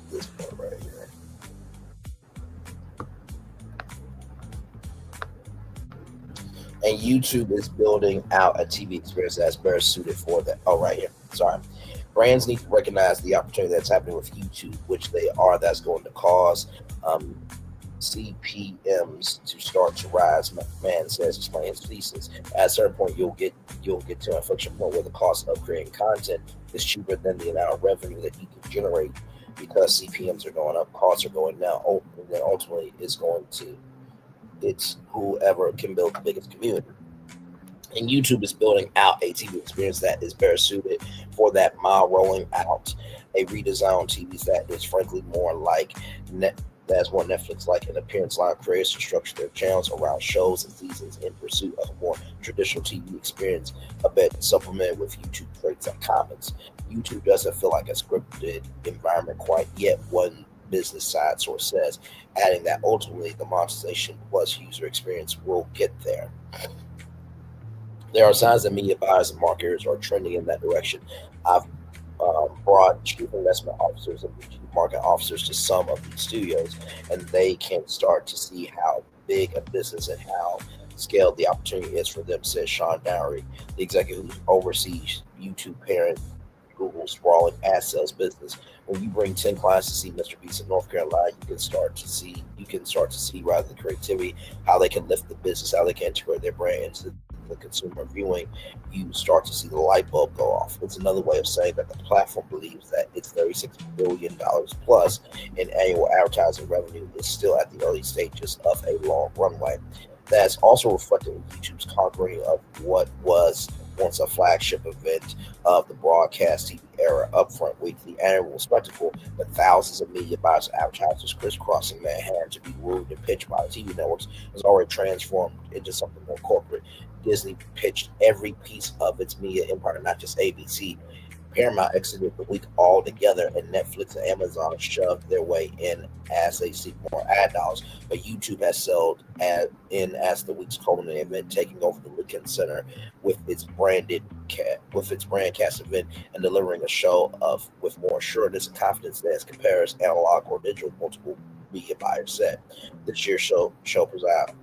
this part right here. And YouTube is building out a TV experience that's better suited for that. Oh, right here. Sorry. Brands need to recognize the opportunity that's happening with YouTube, which they are. That's going to cause CPMs to start to rise. Man says, explain his thesis. At a certain point, you'll get to an inflection point where the cost of creating content is cheaper than the amount of revenue that you can generate because CPMs are going up, costs are going down. And then ultimately, it's whoever can build the biggest community. And YouTube is building out a TV experience that is better suited for that mile rolling out a redesign on TVs that is frankly more like That's what Netflix like an appearance line creators to structure their channels around shows and seasons in pursuit of a more traditional TV experience, a bit supplemented with YouTube traits and comments. YouTube doesn't feel like a scripted environment quite yet, one business side source says, adding that ultimately the monetization plus user experience will get there. There are signs that media buyers and marketers are trending in that direction. I've brought chief investment officers and chief market officers to some of these studios, and they can start to see how big a business and how scaled the opportunity is for them, says Sean Dowery, the executive who oversees YouTube parent Google's sprawling ad sales business. When you bring 10 clients to see Mr. Beast in North Carolina, you can start to see rather the creativity, how they can lift the business, how they can integrate their brand into the consumer viewing. You start to see the light bulb go off. It's another way of saying that the platform believes that its $36 billion plus in annual advertising revenue is still at the early stages of a long runway. That's also reflected in YouTube's conquering of what was once a flagship event of the broadcast TV era, Upfront Week, the annual spectacle with thousands of media buyers and advertisers crisscrossing Manhattan to be wooed and pitched by the TV networks, has already transformed into something more corporate. Disney pitched every piece of its media empire, not just ABC. Paramount exited the week altogether, and Netflix and Amazon shoved their way in as they seek more ad dollars. But YouTube has sailed in as the week's culminating event, taking over the Lincoln Center with its brandcast event and delivering a show with more assurance and confidence than its compares analog or digital, multiple media buyers said. This year's show presided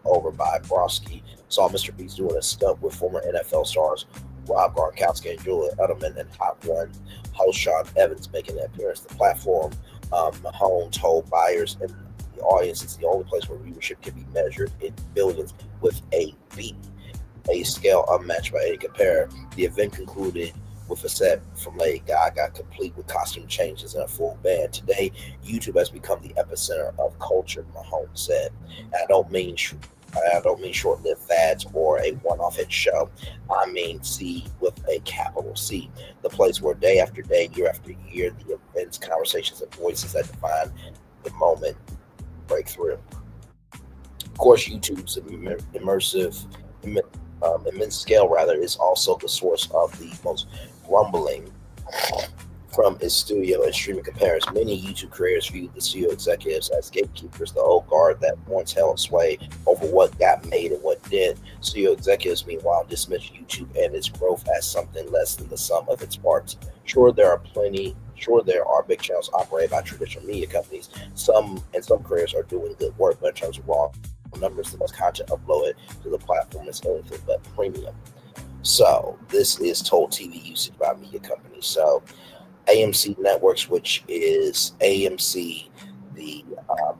over by Broski saw Mr. Beast doing a stunt with former NFL stars Rob Gronkowski and Julia Edelman, and Hot One host Sean Evans making an appearance. The platform, Mahone told buyers and the audience it's the only place where viewership can be measured in billions with a scale unmatched by any compare. The event concluded with a set from Lady Gaga, complete with costume changes and a full band. Today, YouTube has become the epicenter of culture, Mahone said. And I don't mean short-lived fads or a one-off hit show. I mean C with a capital C, the place where day after day, year after year, the events, conversations, and voices that define the moment break through. Of course, YouTube's immense scale, is also the source of the most grumbling from its studio and streaming comparison. Many YouTube creators view the studio executives as gatekeepers, the old guard that once held sway over what got made and what did. Studio executives, meanwhile, dismiss YouTube and its growth as something less than the sum of its parts. Sure, there are big channels operated by traditional media companies. Some creators are doing good work, but in terms of raw numbers, the most content uploaded to the platform is anything but premium. So this is total TV usage by media companies. So AMC Networks, which is AMC, the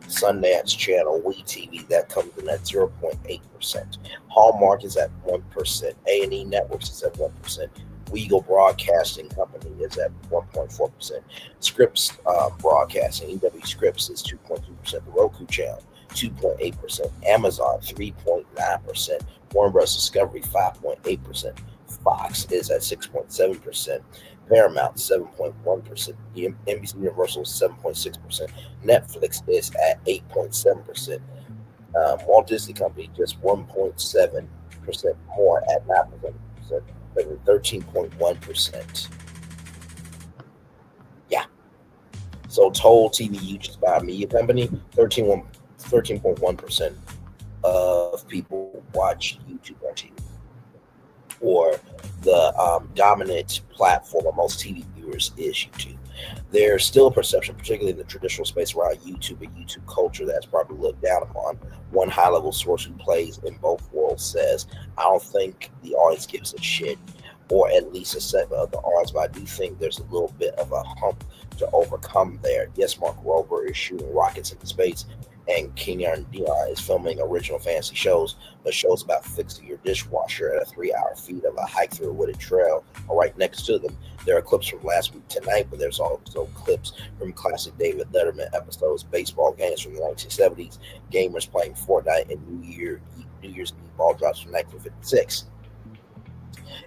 Sundance Channel, WeTV, that comes in at 0.8%. Hallmark is at 1%. A&E Networks is at 1%. Weagle Broadcasting Company is at 1.4%. Scripps Broadcasting, EW Scripps, is 2.2%. The Roku Channel, 2.8%. Amazon, 3.9%. Warner Bros. Discovery, 5.8%. Fox is at 6.7%. Paramount, 7.1%. NBC Universal, 7.6%. Netflix is at 8.7%. Walt Disney Company, just 1.7% more at 9%, but 13.1%. Yeah. So total TV usage by a media company, 13.1% of people watch YouTube on TV. Or the dominant platform of most TV viewers is YouTube. There's still a perception, particularly in the traditional space around YouTube and YouTube culture, that's probably looked down upon. One high-level source who plays in both worlds says, I don't think the audience gives a shit, or at least a segment of the audience, but I do think there's a little bit of a hump to overcome there. Yes, Mark Rober is shooting rockets into space, and Kenyon Dion is filming original fantasy shows, but shows about fixing your dishwasher at a 3-hour feat of a hike through a wooded trail are right next to them. There are clips from last week tonight, but there's also clips from classic David Letterman episodes, baseball games from the 1970s, gamers playing Fortnite, and New Year's Eve ball drops from 1956.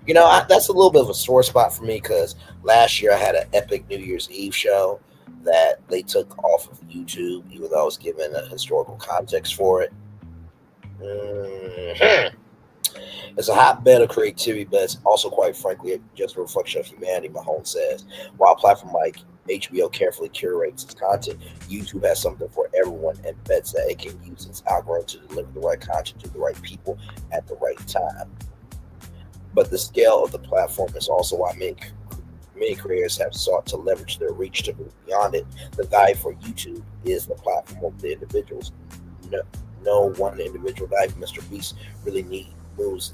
That's a little bit of a sore spot for me because last year I had an epic New Year's Eve show. that they took off of YouTube, even though I was given a historical context for it. Mhm. It's a hotbed of creativity, but it's also, quite frankly, just a reflection of humanity, Mahone says. While a platform like HBO carefully curates its content, YouTube has something for everyone and bets that it can use its algorithm to deliver the right content to the right people at the right time. But the scale of the platform is also why many creators have sought to leverage their reach to move beyond it. The value for YouTube is the platform of the individuals. No, no one individual like Mr. Beast really moves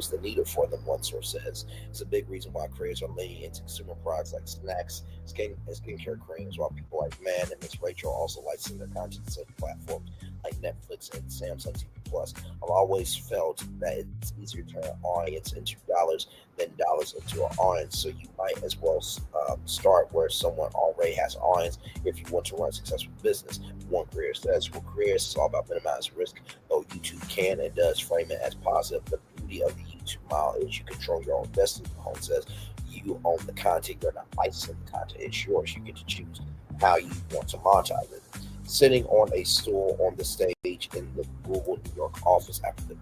the needle for them, one source says. It's a big reason why creators are leaning into consumer products like snacks, and skincare creams, while people like Man and Miss Rachel also licensing their content to such platforms like Netflix and Samsung TV Plus. I've always felt that it's easier to turn an audience into dollars than dollars into an audience, so you might as well start where someone already has an audience if you want to run a successful business. One creator says, for creators, it's all about minimizing risk, though YouTube can and does frame it as positive. The beauty of the YouTube model is you control your own destiny. Home says you own the content, you're not licensing the content, it's yours. You get to choose how you want to monetize it. Sitting on a stool on the stage in the Google New York office after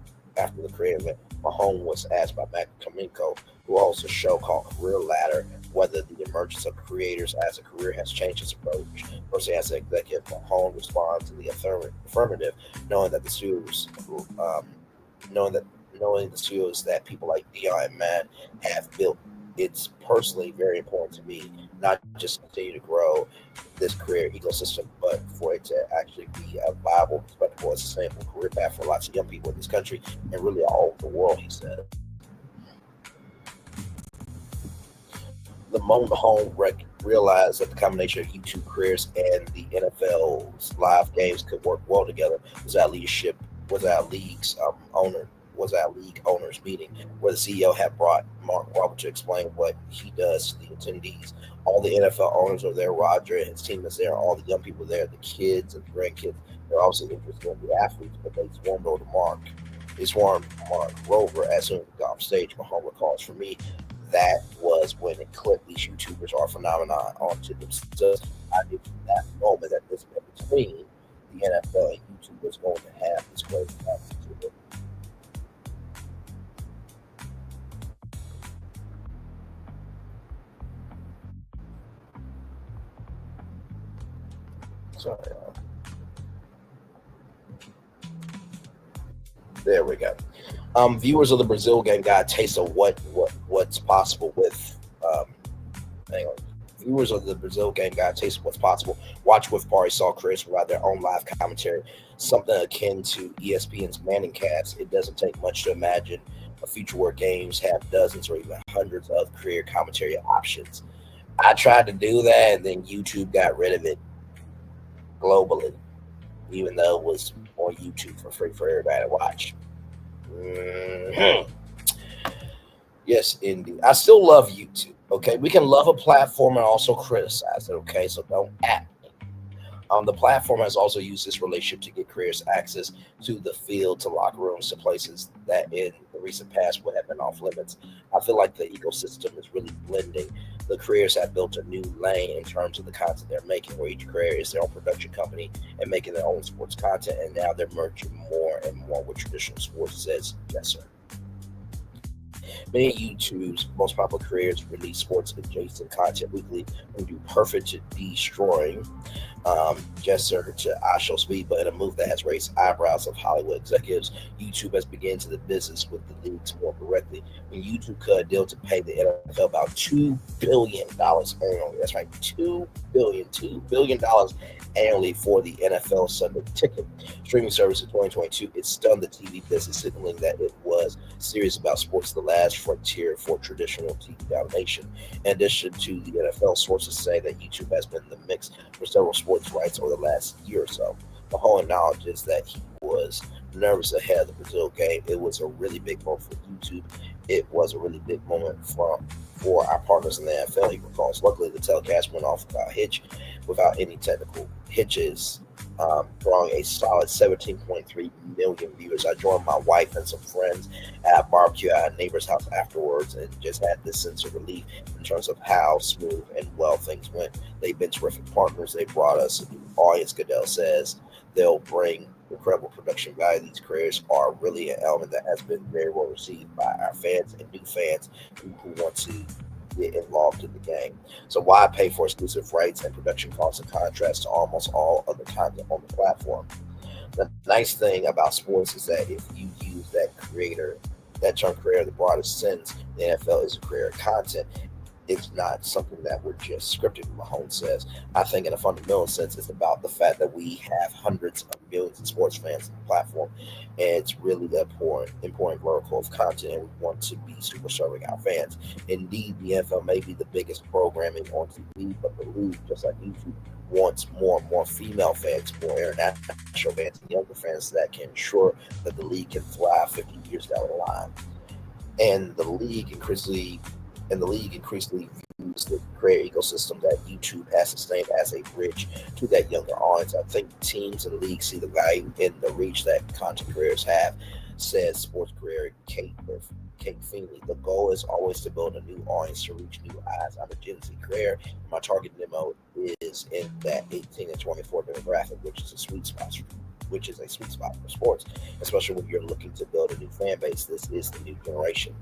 the career event, Mahone was asked by Matt Kaminko, who hosts a show called Career Ladder, whether the emergence of creators as a career has changed his approach. First, as an executive, Mahone responds to the affirmative, knowing the studios that people like Dion and Matt have built. It's personally very important to me, not just continue to grow this career ecosystem, but for it to actually be a viable, respectable, and sustainable career path for lots of young people in this country and really all over the world, he said. The moment Mahone realized that the combination of YouTube careers and the NFL's live games could work well together was at league owners meeting, where the CEO had brought Mark Robert to explain what he does to the attendees. All the NFL owners are there. Roger and his team is there. All the young people there, the kids and the grandkids. They're also interested in the athletes, but they swarmed over Mark. They swarmed Mark Rover as soon as he got off stage. Mahone recalls, for me, that was when it clicked. These YouTubers are a phenomenon onto themselves. I knew from that moment that this between the NFL and YouTube was going to have this crazy competition. Sorry, there we go. Viewers of the Brazil game got a taste of what's possible with. Hang on. Viewers of the Brazil game got a taste of what's possible. Watch with Party saw creators provide their own live commentary, something akin to ESPN's Manning Cast. It doesn't take much to imagine a future where games have dozens or even hundreds of career commentary options. I tried to do that, and then YouTube got rid of it globally, even though it was on YouTube for free for everybody to watch. Mm-hmm. Yes, indeed. I still love YouTube. Okay, we can love a platform and also criticize it. Okay, so don't at me. The platform has also used this relationship to get creators access to the field, to locker rooms, to places that in the recent past would have been off limits. I feel like the ecosystem is really blending. The creators have built a new lane in terms of the content they're making, where each creator is their own production company and making their own sports content, and now they're merging more and more with traditional sports, says Jesser. Many of YouTube's most popular creators release sports adjacent content weekly and do perfect destroying gesture to I Show Speed, but in a move that has raised eyebrows of Hollywood executives. YouTube has begun to the business with the leagues more directly. When YouTube cut a deal to pay the NFL about $2 billion annually, that's right, $2 billion annually for the NFL Sunday Ticket streaming service in 2022, it stunned the TV business, signaling that it was serious about sports, the last frontier for traditional TV domination. In addition to the NFL, sources say that YouTube has been in the mix for several sports rights over the last year or so. The whole acknowledges that he was nervous ahead of the Brazil game. It was a really big moment for YouTube. It was a really big moment for our partners in the NFL. He recalls, luckily the telecast went off without any technical hitches. drawing a solid 17.3 million viewers. I joined my wife and some friends at a barbecue at a neighbor's house afterwards and just had this sense of relief in terms of how smooth and well things went. They've been terrific partners. They brought us a new audience. Goodell says they'll bring incredible production value. These creators are really an element that has been very well received by our fans and new fans who want to get involved in the game. So why pay for exclusive rights and production costs in contrast to almost all other content on the platform? The nice thing about sports is that if you use that term creator, the broadest sense, the NFL is a creator of content. It's not something that we're just scripted, Mahomes says. I think in a fundamental sense, it's about the fact that we have hundreds of millions of sports fans on the platform. And it's really the important vertical of content, and we want to be super serving our fans. Indeed, the NFL may be the biggest programming on TV, but the league, just like YouTube, wants more and more female fans, more international fans, and younger fans that can ensure that the league can thrive 50 years down the line. And the league increasingly views the creator ecosystem that YouTube has sustained as a bridge to that younger audience. I think teams and leagues see the value in the reach that content creators have, says sports creator Kate Feenley. The goal is always to build a new audience to reach new eyes. I'm a Gen Z creator. My target demo is in that 18 to 24 demographic, which is a sweet spot for sports, especially when you're looking to build a new fan base. This is the new generation.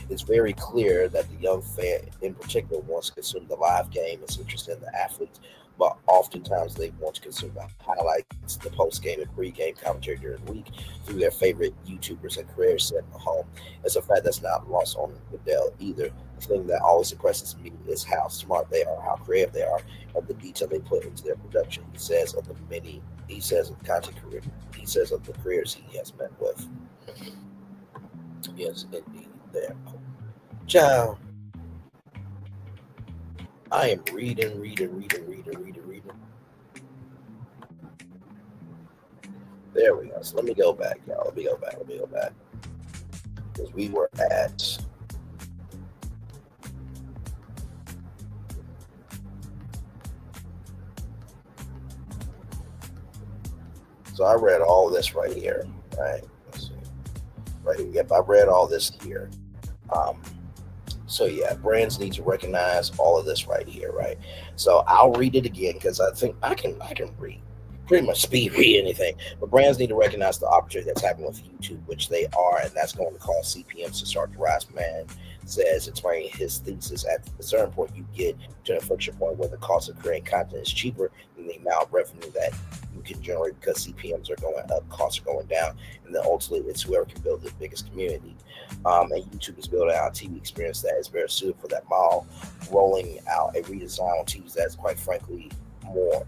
It's very clear that the young fan in particular wants to consume the live game, is interested in the athletes, but oftentimes they want to consume the highlights, the post-game and pre-game commentary during the week through their favorite YouTubers and creators set at home. It's a fact that's not lost on Goodell either. The thing that always impresses me is how smart they are, how creative they are, and the detail they put into their production. He says of the creators he has met with. Yes, indeed. There. Ciao. I am reading. There we go. So let me go back, y'all. Let me go back. Because we were at so I read all this right here. Right. Let's see. Right here. Yep, I read all this here. So yeah, brands need to recognize all of this right here, right? So I'll read it again because I think I can read, pretty much speed read anything. But brands need to recognize the opportunity that's happening with YouTube, which they are, and that's going to cause CPMs to start to rise. Man says, explaining his thesis, at a certain point you get to an inflection point where the cost of creating content is cheaper than the amount of revenue that you can generate because CPMs are going up, costs are going down, and then ultimately it's whoever can build the biggest community. And YouTube is building out a TV experience that is very suited for that model, rolling out a redesign on TVs that is quite frankly more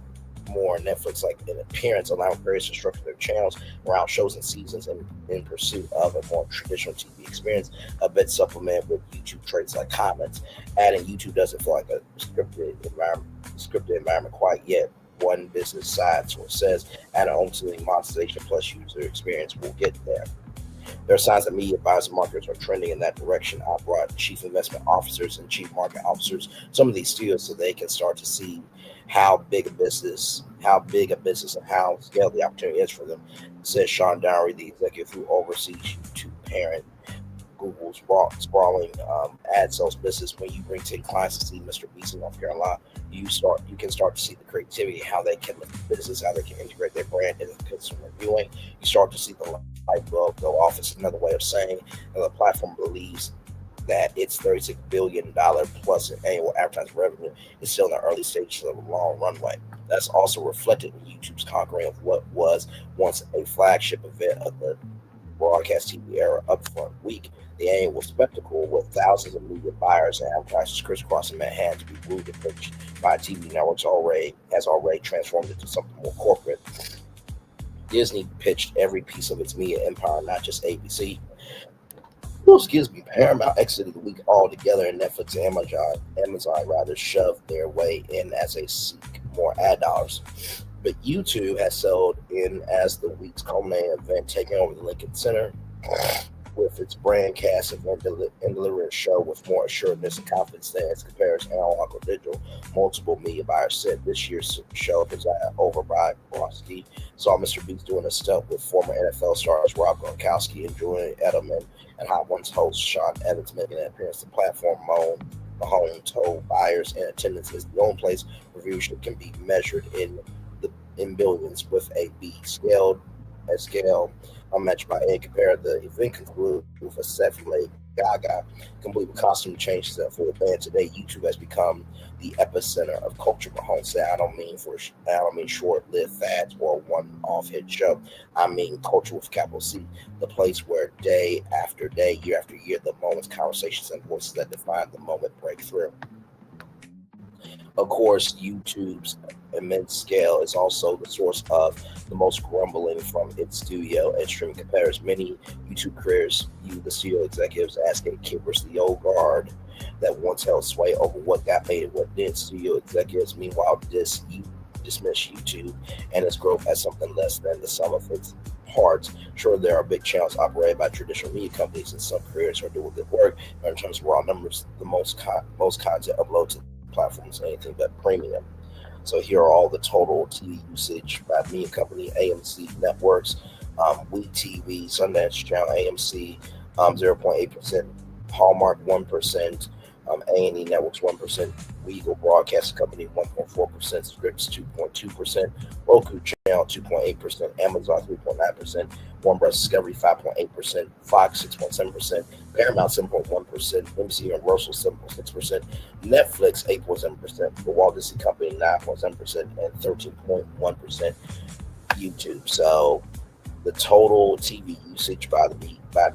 Netflix like in appearance, allowing creators to structure their channels around shows and seasons in pursuit of a more traditional TV experience, a bit supplemented with YouTube traits like comments. Adding YouTube doesn't feel like a scripted environment quite yet. One business side source says, and ultimately monetization plus user experience will get there. There are signs that media buyers and marketers are trending in that direction. I brought chief investment officers and chief market officers, some of these studios, so they can start to see how big a business and how scale the opportunity is for them, says Sean Dowery, the executive who oversees YouTube parent Google's sprawling ad sales business. When you bring 10 clients to see Mr. Beast in North Carolina, you can start to see the creativity, how they can lift the business, how they can integrate their brand into consumer viewing. You start to see the light bulb go off. It's another way of saying the platform believes that its $36 billion plus in annual advertising revenue is still in the early stages of a long runway. That's also reflected in YouTube's conquering of what was once a flagship event of the broadcast TV era, Upfront Week, the annual spectacle with thousands of media buyers and advertisers crisscrossing Manhattan to be wooed and pitched by TV networks has already transformed into something more corporate. Disney pitched every piece of its media empire, not just ABC. Which gives me Paramount exited the week altogether, and Netflix and Amazon rather shoved their way in as they seek more ad dollars. But YouTube has settled in as the week's culminating event, taking over the Lincoln Center. with its brand cast and delivering a show with more assuredness and confidence than its comparison analog or digital. Multiple media buyers said this year's show, presided over by Broski, saw Mr. Beast doing a stunt with former NFL stars Rob Gronkowski and Julian Edelman, and Hot Ones host Sean Evans making an appearance. The platform Mahone told buyers and attendance is the only place where viewership can be measured in billions, with a scale unmatched by A. Compared, the event concluded with a set from Lady Gaga, complete with costume changes for the band. Today, YouTube has become the epicenter of culture. Mahone said, I don't mean short-lived fads or one-off hit show. I mean culture with capital C, the place where day after day, year after year, the moments, conversations, and voices that define the moment break through. Of course, YouTube's immense scale is also the source of the most grumbling from its studio and streaming competitors. Many YouTube creators view the studio executives as gatekeepers, the old guard that once held sway over what got made and what did. Studio executives, meanwhile, dismiss YouTube and its growth as something less than the sum of its parts. Sure, there are big channels operated by traditional media companies, and some creators are doing good work, but in terms of raw numbers, the most content uploaded to platforms anything but premium. So here are all the total TV usage by media company: AMC Networks, WeTV, Sundance Channel, AMC 0.8%, Hallmark 1%, A&E Networks 1%, Weagle Broadcasting Company 1.4%, Scripps 2.2%, Roku Channel 2.8%, Amazon 3.9%, Warner Bros. Discovery 5.8%, Fox 6.7%, Paramount 7.1%, NBC Universal 7.6%, Netflix 8.7%, the Walt Disney Company 9.7%, and 13.1% YouTube. So the total TV usage by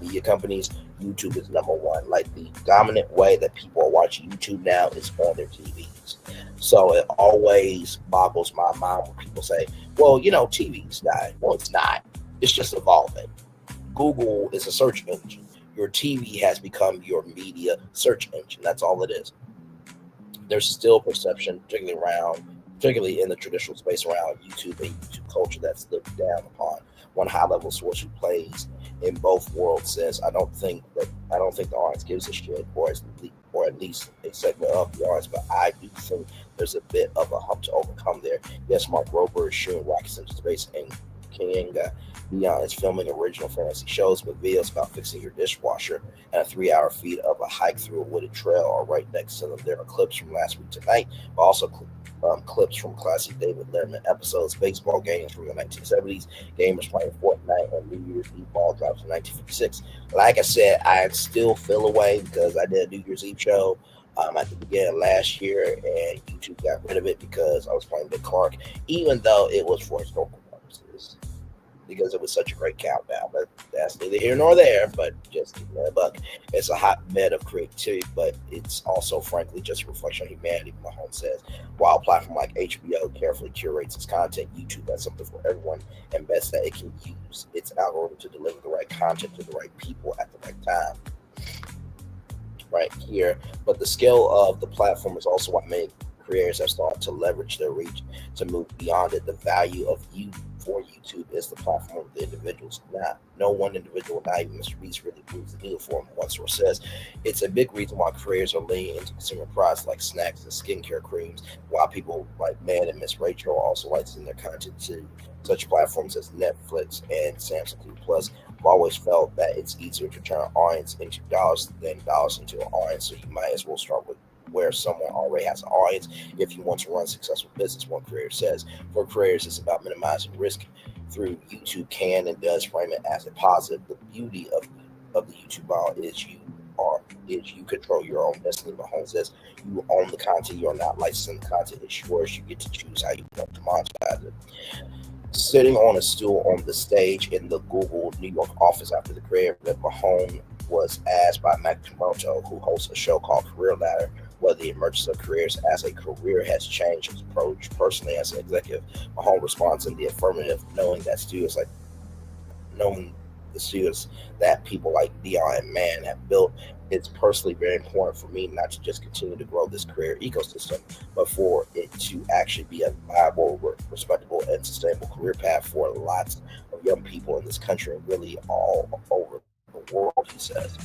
media companies, YouTube is number one. Like, the dominant way that people are watching YouTube now is on their TVs. So it always boggles my mind when people say, well, TV's died. Well, it's not. It's just evolving. Google is a search engine. Your TV has become your media search engine. That's all it is. There's still perception, particularly in the traditional space around YouTube and YouTube culture, that's looked down upon. One high-level source who plays in both worlds says, I don't think the audience gives a shit, or at least a segment of the audience, but I do think there's a bit of a hump to overcome there. Yes, Mark Rober is shooting rockets into space, and Kienga Beyond is filming original fantasy shows, with videos about fixing your dishwasher and a 3-hour feed of a hike through a wooded trail are right next to them. There are clips from last week tonight, but also clips from classic David Letterman episodes, baseball games from the 1970s, gamers playing Fortnite, and New Year's Eve ball drops in 1956. Like I said, I still feel away because I did a New Year's Eve show at the beginning of last year, and YouTube got rid of it because I was playing Big Clark, even though it was for historical purposes, because it was such a great countdown. But that's neither here nor there, but just a buck. It's a hotbed of creativity, but it's also, frankly, just a reflection of humanity, Mahone says. While a platform like HBO carefully curates its content, YouTube has something for everyone and bets that it can use its algorithm to deliver the right content to the right people at the right time. Right here. But the scale of the platform is also what many creators have started to leverage their reach to move beyond it. The value of for YouTube is the platform of the individuals. No one individual, not even Mr. Beast, really moves the needle for him. One source says it's a big reason why creators are leaning into consumer products like snacks and skincare creams, while people like Man and Miss Rachel are also licensing their content to such platforms as Netflix and Samsung TV Plus. I've always felt that it's easier to turn an audience into dollars than dollars into an audience, so you might as well start with where someone already has an audience if you want to run a successful business, one creator says. For creators, it's about minimizing risk. Through YouTube can and does frame it as a positive. The beauty of the YouTube model is you control your own destiny. Mahone says you own the content. You are not licensing the content. It's yours. You get to choose how you want to monetize it. Sitting on a stool on the stage in the Google New York office after the creator, Mahone was asked by Mac Tomoto, who hosts a show called Career Ladder, whether the emergence of careers as a career has changed his approach personally as an executive. Mahone responds in the affirmative, knowing the studios that people like Dion and Man have built. It's personally very important for me not to just continue to grow this career ecosystem, but for it to actually be a viable, respectable, and sustainable career path for lots of young people in this country and really all over the world, he says.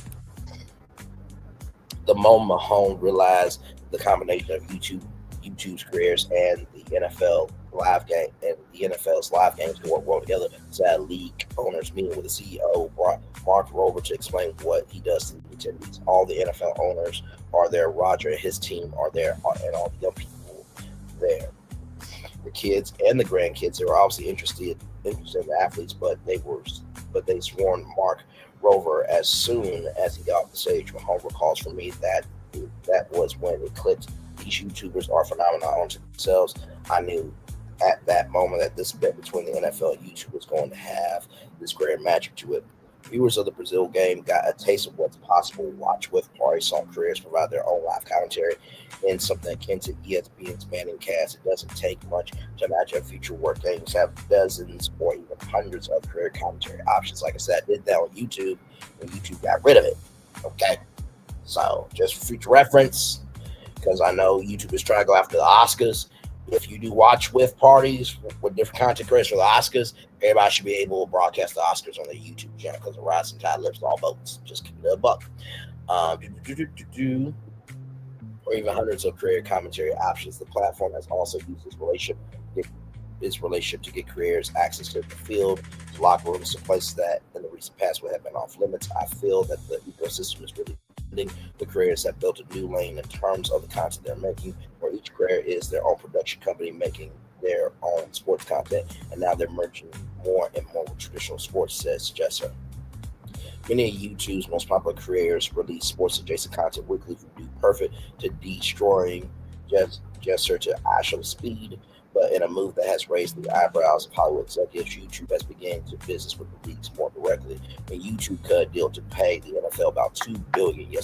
The moment Mahone realized the combination of YouTube's careers and the NFL live game and the NFL's live games can work well together. So that league owners meeting with the CEO brought Mark Rover to explain what he does to the attendees. All the NFL owners are there. Roger and his team are there, and all the young people there. The kids and the grandkids, they were obviously interested in the athletes, but they sworn Mark Rover as soon as he got off the stage. Mahone recalls for me that was when it clicked. These YouTubers are phenomenal on themselves. I knew at that moment that this bet between the NFL and YouTube was going to have this great magic to it. Viewers of the Brazil game got a taste of what's possible. Watch with party song careers provide their own live commentary in something akin to ESPN's Manning cast. It doesn't take much to imagine future work games have dozens or even hundreds of career commentary options. Like I said, I did that on YouTube when YouTube got rid of it. Okay, so just for future reference, because I know YouTube is trying to go after the Oscars. If you do watch with parties with different content creators for the Oscars, everybody should be able to broadcast the Oscars on their YouTube channel because the rising tide lifts all boats. Just keep it a buck. Or even hundreds of creator commentary options. The platform has also used its relationship to get creators access to the field, to locker rooms, to places that in the recent past would have been off limits. I feel that the ecosystem is really the creators have built a new lane in terms of the content they're making, where each creator is their own production company making their own sports content, and now they're merging more and more with traditional sports, says Jesser. Many of YouTube's most popular creators release sports adjacent content weekly, from Dude Perfect to destroying Jesser to actual speed. But in a move that has raised the eyebrows of Hollywood executives, YouTube has begun to business with the leagues more directly. And YouTube cut a deal to pay the NFL about $2 billion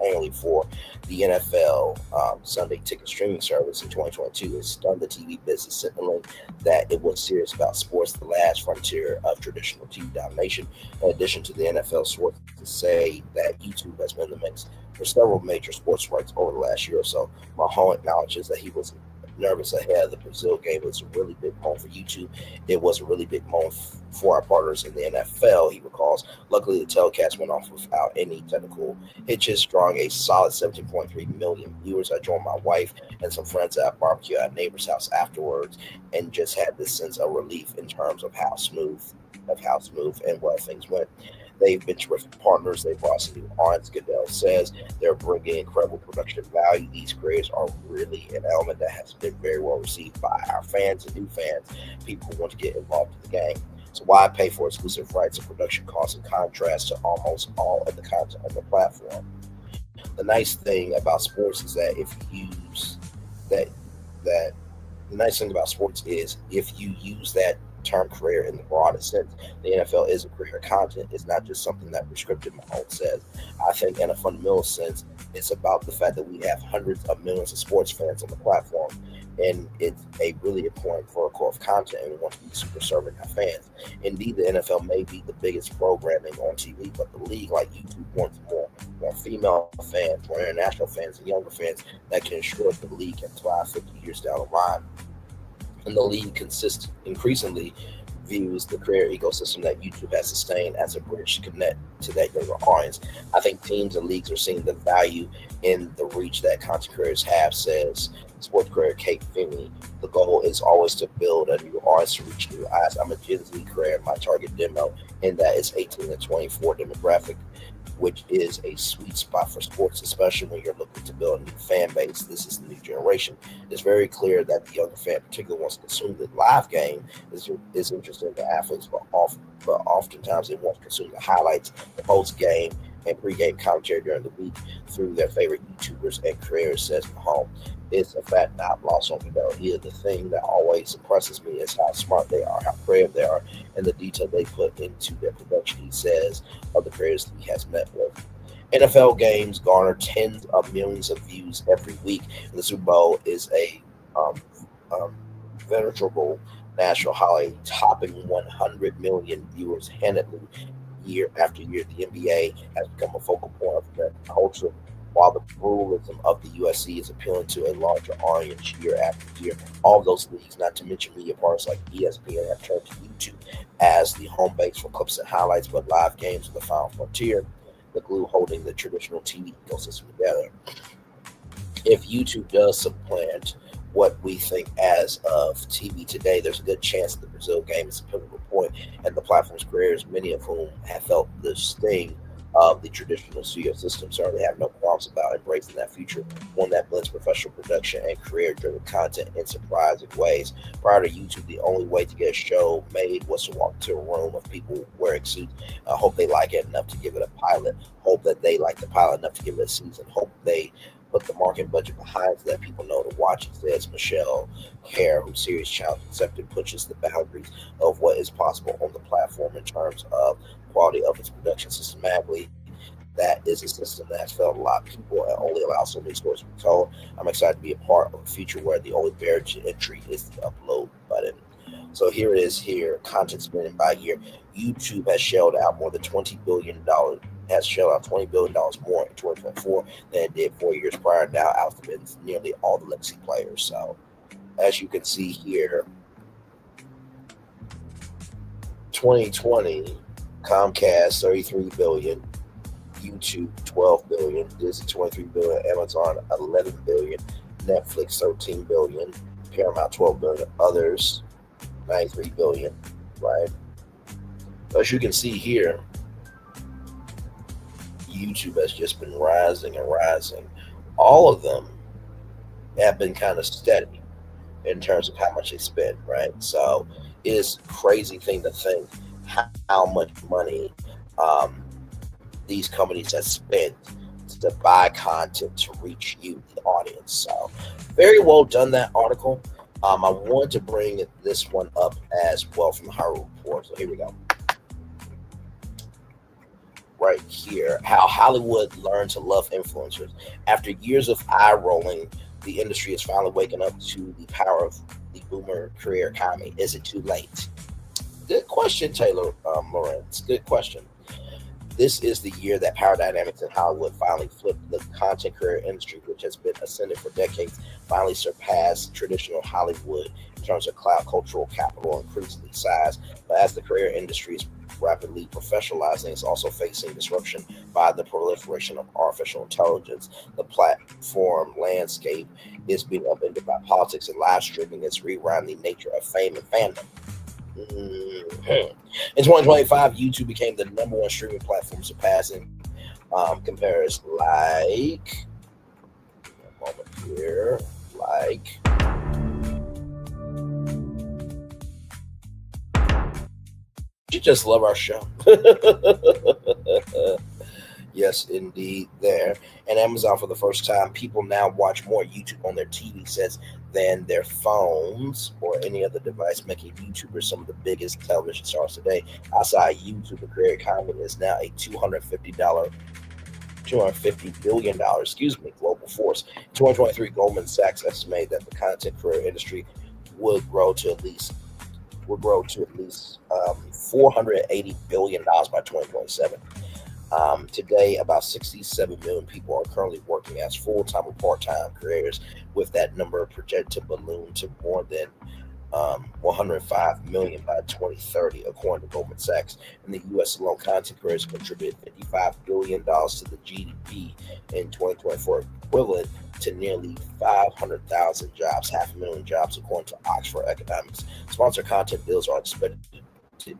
annually for the NFL Sunday ticket streaming service in 2022. It stunned the TV business, signaling that it was serious about sports, the last frontier of traditional TV domination. In addition to the NFL sources to say that YouTube has been in the mix for several major sports rights over the last year or so. Mahone acknowledges that he was nervous ahead of the Brazil game. It was a really big moment for YouTube. It was a really big moment for our partners in the NFL, he recalls. Luckily, the telecast went off without any technical hitches, drawing a solid 17.3 million viewers. I joined my wife and some friends at a barbecue at a neighbor's house afterwards and just had this sense of relief in terms of how smooth and well things went. They've been terrific partners. They brought some new audience. Goodell says they're bringing incredible production value. These creators are really an element that has been very well received by our fans and new fans, people who want to get involved in the game. So why pay for exclusive rights and production costs in contrast to almost all of the content on the platform? The nice thing about sports is that the nice thing about sports is if you use that term career in the broadest sense, the NFL is a career content. It's not just something that prescriptive Mahone says. I think in a fundamental sense, it's about the fact that we have hundreds of millions of sports fans on the platform, and it's a really important vertical of content, and we want to be super serving our fans. Indeed, the NFL may be the biggest programming on TV, but the league, like YouTube, wants more female fans, more international fans, and younger fans that can ensure that the league can thrive 50 years down the line. And the league increasingly views the creator ecosystem that YouTube has sustained as a bridge to connect to that younger audience. I think teams and leagues are seeing the value in the reach that content creators have, says sports creator Kate Finney. The goal is always to build a new audience to reach new eyes. I'm a Gen Z creator. My target demo in that is 18 to 24 demographic, which is a sweet spot for sports, especially when you're looking to build a new fan base. This is the new generation. It's very clear that the younger fan particularly wants to consume the live game, is interested in the athletes, but oftentimes they want to consume the highlights, the post-game, and pre-game commentary during the week through their favorite YouTubers and creators, says Mahone. It's a fact not lost on Goodell. Here, the thing that always impresses me is how smart they are, how creative they are, and the detail they put into their production, he says, of the creators he has met with. NFL games garner tens of millions of views every week. And the Super Bowl is a venerable national holiday, topping 100 million viewers handedly year after year. The NBA has become a focal point of American culture, while the pluralism of the USC is appealing to a larger audience year after year. All of those leagues, not to mention media partners like ESPN, have turned to YouTube as the home base for clips and highlights, but live games are the final frontier, the glue holding the traditional TV ecosystem together. If YouTube does supplant what we think as of TV today, there's a good chance the Brazil game is a pivotal point, and the platform's creators, many of whom have felt the sting of the traditional studio system, certainly have no qualms about embracing that future, one that blends professional production and creator-driven content in surprising ways. Prior to YouTube, the only way to get a show made was to walk to a room of people wearing suits. Hope they like it enough to give it a pilot. Hope that they like the pilot enough to give it a season. Hope they put the market budget behind so that people know to watch it, says Michelle Hare, whose series Challenge Accepted pushes the boundaries of what is possible on the platform in terms of quality of its production systematically. That is a system that has failed a lot of people and only allows so many stories to be told. I'm excited to be a part of a future where the only barrier to entry is the upload button. So here it is here, content spending by year. YouTube has shelled out more than $20 billion, has shelled out $20 billion more in 2024 than it did 4 years prior, now outspends nearly all the legacy players. So as you can see here, 2020, Comcast, 33 billion, YouTube, 12 billion, Disney, 23 billion, Amazon, 11 billion, Netflix, 13 billion, Paramount, 12 billion, others, 93 billion, right? As you can see here, YouTube has just been rising and rising. All of them have been kind of steady in terms of how much they spend, right? So it's a crazy thing to think how much money these companies have spent to buy content to reach you, the audience. So very well done, that article. I wanted to bring this one up as well from the Hollywood Report. So here we go. Right here, how Hollywood learned to love influencers. After years of eye rolling, the industry is finally waking up to the power of the boomer career economy. Is it too late? Good question, Taylor Lawrence. Good question. This is the year that power dynamics in Hollywood finally flipped. The content career industry, which has been ascended for decades, finally surpassed traditional Hollywood in terms of cloud cultural capital, increasingly size. But as the career industry is rapidly professionalizing, it's also facing disruption by the proliferation of artificial intelligence. The platform landscape is being upended by politics, and live streaming is rewriting the nature of fame and fandom. In 2025, YouTube became the number one streaming platform, surpassing compares like a moment here, like you just love our show. Yes, indeed, there. And Amazon, for the first time, people now watch more YouTube on their TV sets than their phones or any other device, making YouTubers some of the biggest television stars today. Outside YouTube, the career economy is now a $250 billion, global force. In 2023, Goldman Sachs estimated that the content career industry would grow to at least $480 billion by 2027. Today, about 67 million people are currently working as full-time or part-time careers, with that number projected to balloon to more than 105 million by 2030, according to Goldman Sachs. In the U.S. alone, content creators contributed $55 billion to the GDP in 2024, equivalent to nearly 500,000 jobs, 500,000 jobs, according to Oxford Economics. Sponsored content deals are expected to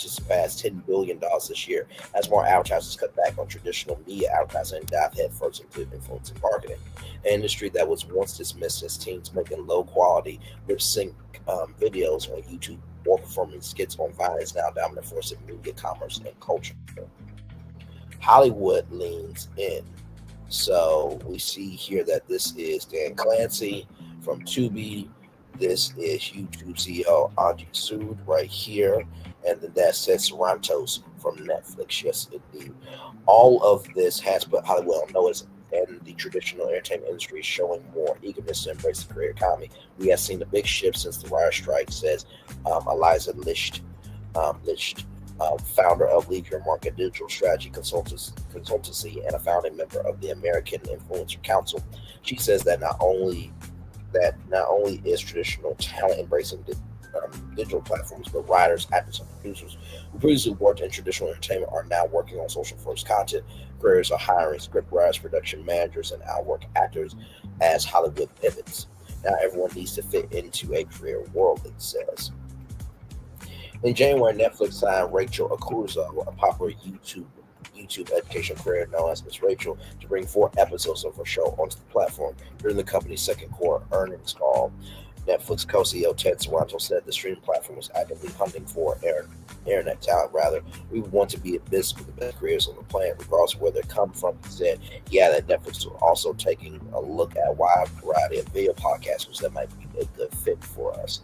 surpass $10 billion this year as more advertisers cut back on traditional media advertising and dive headfirst into influencer marketing. An industry that was once dismissed as teens making low-quality lip-sync videos on YouTube or performing skits on Vine is now dominant force in media, commerce, and culture. Hollywood leans in. So we see here that this is Dan Clancy from Tubi. This is YouTube CEO Andy Sood right here. And then that says Sarantos from Netflix. Yes, indeed. All of this has put Hollywood on notice, and the traditional entertainment industry is showing more eagerness to embrace the career economy. We have seen a big shift since the writer strike, says Eliza Licht, founder of Leave Your Mark, a digital strategy consultancy, and a founding member of the American Influencer Council. She says that not only is traditional talent embracing digital platforms, but writers, actors, and producers who previously worked in traditional entertainment are now working on social first content. Creators are hiring script writers, production managers, and outwork actors as Hollywood pivots. Now everyone needs to fit into a career world, it says. In January, Netflix signed Rachel Akuruzo, a popular YouTube education creator known as Miss Rachel, to bring 4 episodes of her show onto the platform during the company's second quarter earnings call. Netflix co-CEO Ted Saranto said the streaming platform was actively hunting for internet talent. Rather, we want to be in business with the best creators on the planet, regardless of where they come from. He said, that Netflix was also taking a look at a wide variety of video podcasters that might be a good fit for us.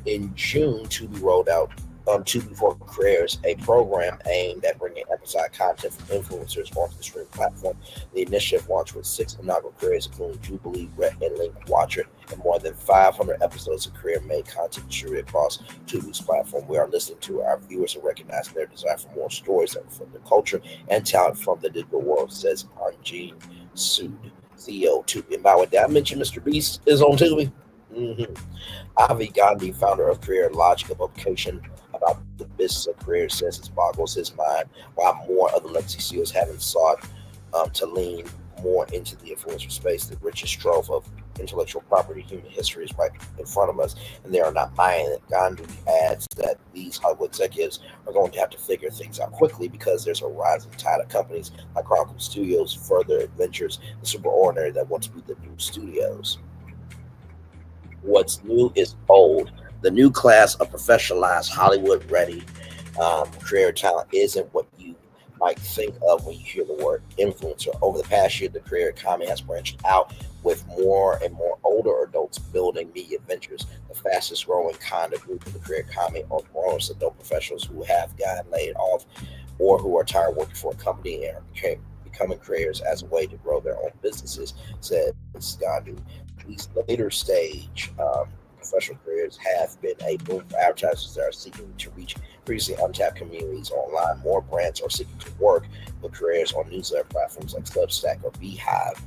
In June, Tubi rolled out Tubi for Creators, a program aimed at bringing episodic content from influencers onto the streaming platform. The initiative launched with 6 inaugural creators, including Jubilee, Rhett, and Link Watcher, and more than 500 episodes of creator-made content distributed across Tubi's platform. We are listening to our viewers and recognizing their desire for more stories that reflect the culture and talent from the digital world, says Anjin Sood, CEO of Tubi. And by the way, did I mention Mr. Beast is on Tubi? Avi Gandhi, founder of Creator Logic, a publication about the business of creators, says it boggles his mind why more of the legacy CEOs haven't sought to lean more into the influencer space. The richest trove of intellectual property human history is right in front of us, and they are not buying it. Gandhi adds that these Hollywood executives are going to have to figure things out quickly because there's a rising tide of companies like Chronicle Studios, Further Adventures, the Superordinary that want to be the new studios. What's new is old. The new class of professionalized Hollywood-ready creator talent isn't what you might think of when you hear the word influencer. Over the past year, the creator economy has branched out with more and more older adults building media ventures. The fastest growing kind of group of the creator economy are grown adult professionals who have gotten laid off or who are tired of working for a company and are becoming creators as a way to grow their own businesses, said Gandhi. These later stage professional careers have been a boom for advertisers that are seeking to reach previously untapped communities online. More brands are seeking to work with creators on newsletter platforms like Substack or Beehive.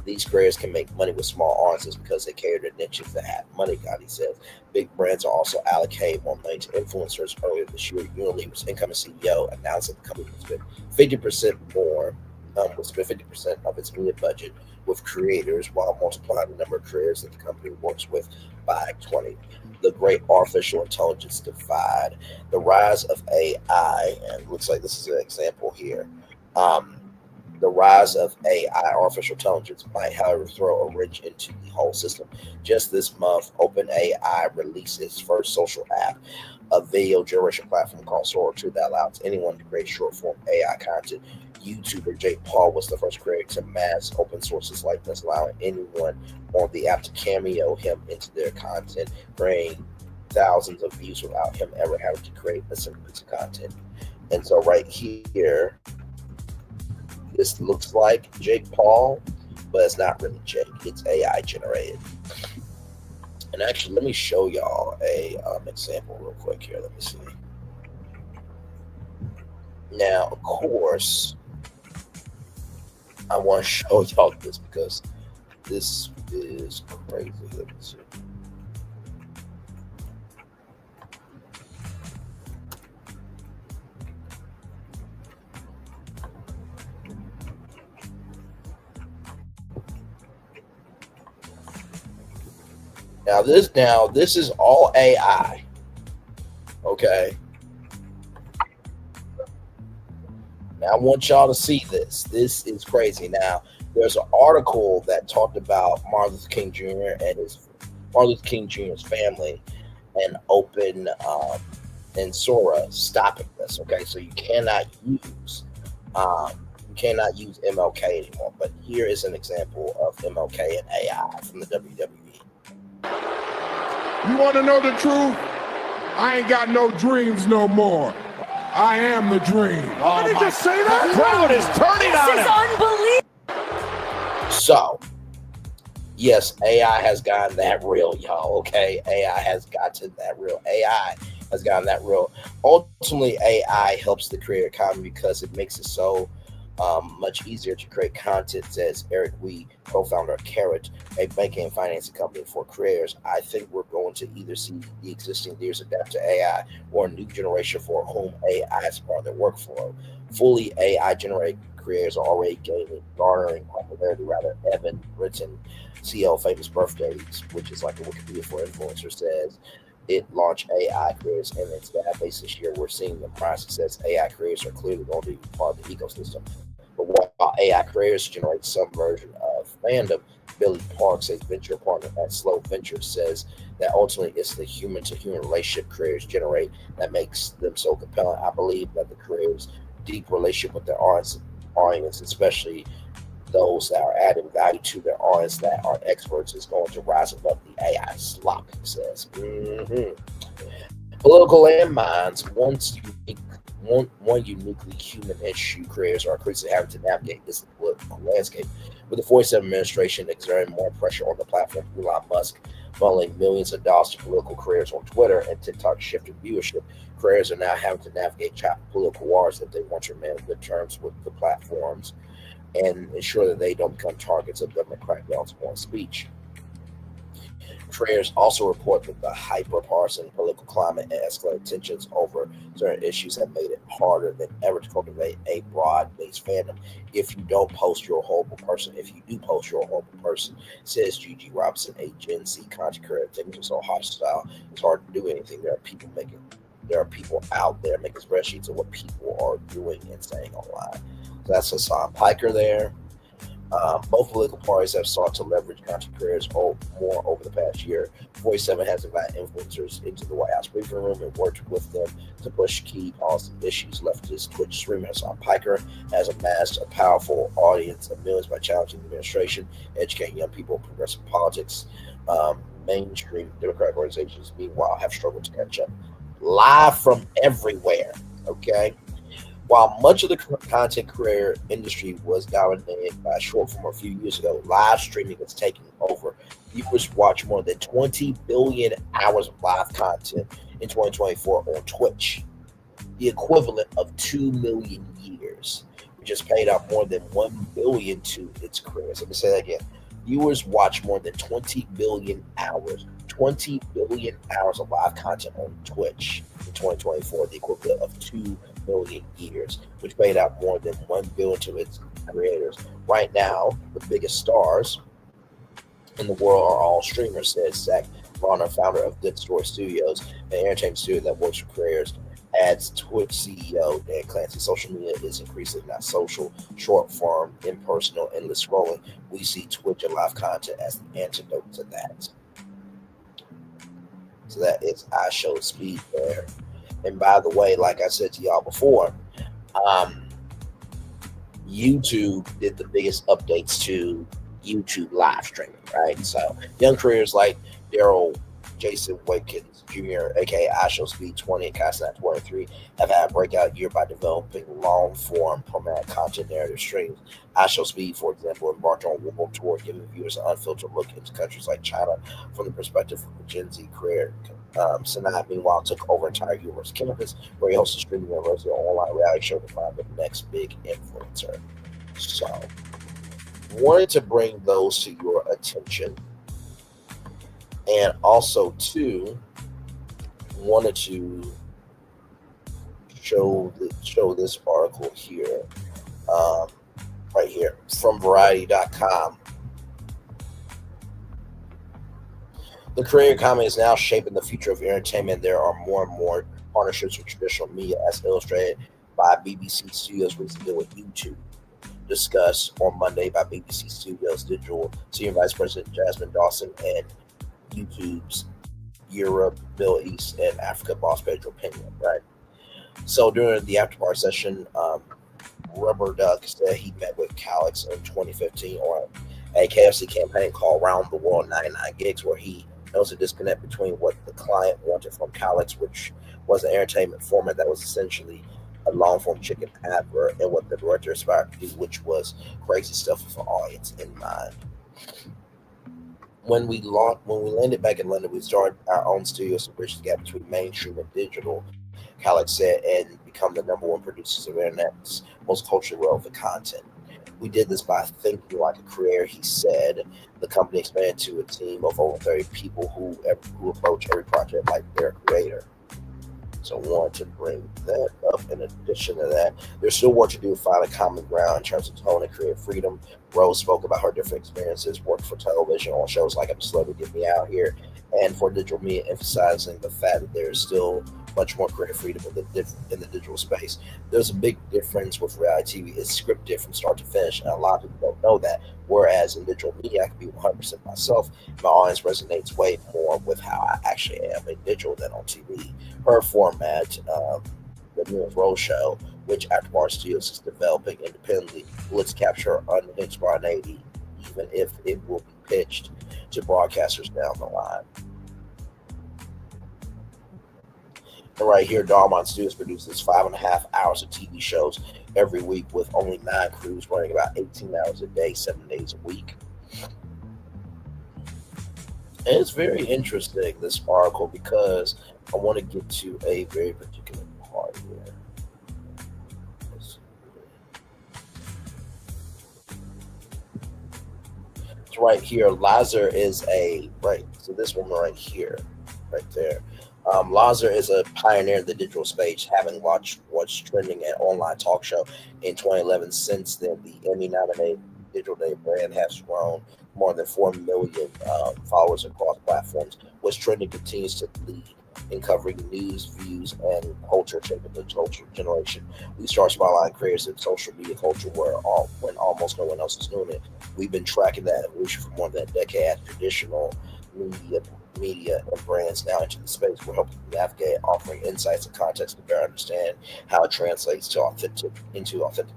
These creators can make money with small audiences because they cater to niches that have money, Gandhi says. Big brands are also allocating more money to influencers. Earlier this year, Unilever's incoming CEO announced that the company would spend 50% more, will spend 50% of its media budget with creators while multiplying the number of creators that the company works with by 20. The great artificial intelligence divide, the rise of AI, and it looks like this is an example here. The rise of AI, artificial intelligence, might, however, throw a wrench into the whole system. Just this month, OpenAI released its first social app, a video generation platform called Sora 2 that allows anyone to create short-form AI content. YouTuber Jake Paul was the first creator to mass open sources like this, allowing anyone on the app to cameo him into their content, bringing thousands of views without him ever having to create a single piece of content. And so right here, this looks like Jake Paul, but it's not really Jake. It's AI generated. And actually, let me show y'all a example real quick here. Let me see. Now, of course, I want to show y'all this because this is crazy. Let me see. Now this is all AI. Okay. Now I want y'all to see this. This is crazy. Now there's an article that talked about Martin Luther King Jr.'s family and Open and Sora stopping this. Okay, so you cannot use MLK anymore. But here is an example of MLK and AI from the WWE. You want to know the truth? I ain't got no dreams no more. I am the dream. Did he just say that? The crowd is turning on him. This is unbelievable. So, yes, AI has gotten that real, y'all, okay? AI has gotten that real. AI has gotten that real. Ultimately, AI helps the creator economy because it makes it so much easier to create content, says Eric Wee, co-founder of Carrot, a banking and financing company for creators. I think we're going to either see the existing leaders adapt to AI or a new generation for whom AI is part of their workflow. Fully AI-generated creators are already garnering popularity. Rather, Evan Britton, CEO of Famous Birthdays, which is like a Wikipedia for influencers, says it launched AI creators in its database this year. We're seeing the price success. AI creators are clearly going to be part of the ecosystem. But while AI creators generate some version of fandom, Billy Parks, a venture partner at Slow Ventures, says that ultimately it's the human-to-human relationship creators generate that makes them so compelling. I believe that the creators' deep relationship with their audience, especially those that are adding value to their audience that are experts, is going to rise above the AI slop, he says. Political landmines, one uniquely human issue creators are increasingly having to navigate is the political landscape. With the 47 administration exerting more pressure on the platform, Elon Musk funneling millions of dollars to political creators on Twitter and TikTok shifting viewership, creators are now having to navigate political wars if they want to remain on good terms with the platforms and ensure that they don't become targets of government crackdowns on speech. Creators also report that the hyper-partisan political climate and escalated tensions over certain issues have made it harder than ever to cultivate a broad-based fandom. If you don't post, you're a horrible person. If you do post, you're a horrible person, says Gigi Robinson, a Gen Z content creator. Things are so hostile, it's hard to do anything. There are people out there making spreadsheets of what people are doing and saying online. So that's Hassan Piker there. Both political parties have sought to leverage content creators more over the past year. 47 has invited influencers into the White House briefing room and worked with them to push key policy issues. Leftist Twitch streamer Hassan Piker has amassed a powerful audience of millions by challenging the administration, educating young people in progressive politics. Mainstream Democratic organizations, meanwhile, have struggled to catch up. Live from everywhere, okay? While much of the content creator industry was dominated by short form a few years ago, live streaming is taking over. Viewers watch more than 20 billion hours of live content in 2024 on Twitch, the equivalent of 2 million years, which has paid out more than 1 billion to its creators. Let me say that again. Viewers watch more than 20 billion hours of live content on Twitch in 2024, the equivalent of 2 million years, which paid out more than 1 billion to its creators. Right now, the biggest stars in the world are all streamers, says Zach Bonner, founder of Good Story Studios, an entertainment studio that works for creators. Adds Twitch CEO Dan Clancy. Social media is increasingly not social, short form, impersonal, endless scrolling. We see Twitch and live content as the antidote to that. So that is I Show Speed there. And by the way, like I said to y'all before, YouTube did the biggest updates to YouTube live streaming, right? So young creators like Daryl Jason Watkins Jr., aka I Show Speed 20 and Castle 23, have had a breakout year by developing long-form programmatic content narrative streams. I Show Speed, for example, embarked on a world tour, giving viewers an unfiltered look into countries like China from the perspective of a Gen Z creator. Sinai, meanwhile, took over entire university campus, where he hosted streaming university online reality show to find the next big influencer. So, wanted to bring those to your attention. And also, too, wanted to show this article here, right here, from Variety.com. The creator economy is now shaping the future of entertainment. There are more and more partnerships with traditional media, as illustrated by BBC Studios' recent deal with YouTube. Discussed on Monday by BBC Studios Digital Senior Vice President Jasmine Dawson and YouTube's Europe, Middle East, and Africa boss Pedro Pena, right? So during the after-party session, Rubber Duck said he met with Calix in 2015 on a KFC campaign called Round the World 99 Gigs, where he noticed a disconnect between what the client wanted from Calix, which was an entertainment format that was essentially a long-form chicken advert, and what the director aspired to do, which was crazy stuff with an audience in mind. when we landed back in London, we started our own studio to bridge the gap between mainstream and digital, Khaled said, and become the number one producers of internet's most culturally relevant content. We did this by thinking like a creator, he said. The company expanded to a team of over 30 people who approach every project like their creator. So I wanted to bring that up. In addition to that, there's still work to do to find a common ground in terms of tone and creative freedom. Rose spoke about her different experiences working for television on shows like I'm a Celebrity, Get Me Out Here, and for digital media, emphasizing the fact that there's still much more creative freedom in the digital space. There's a big difference with reality TV. It's scripted from start to finish, and a lot of people don't know that. Whereas in digital media, I can be 100% myself. My audience resonates way more with how I actually am in digital than on TV. Her format, the New Rose Show, which AfterBar Studios is developing independently, let's capture unhinged spontaneity, even if it will be pitched to broadcasters down the line. And right here, Darmon Studios produces 5.5 hours of TV shows every week with only 9 crews running about 18 hours a day, 7 days a week. And it's very interesting, this article, because I want to get to a very particular part here. It's right here. Lazar is so this woman right here, right there. Lazar is a pioneer in the digital space, having launched What's Trending, an online talk show in 2011. Since then, the Emmy-nominated digital day brand has grown more than 4 million followers across platforms. What's Trending continues to lead in covering news, views, and culture shaping the culture generation. We start spotlighting creators in social media culture when almost no one else is doing it. We've been tracking that evolution for more than a decade as traditional media and brands now into the space. We're helping navigate, offering insights and context to better understand how it translates to authentic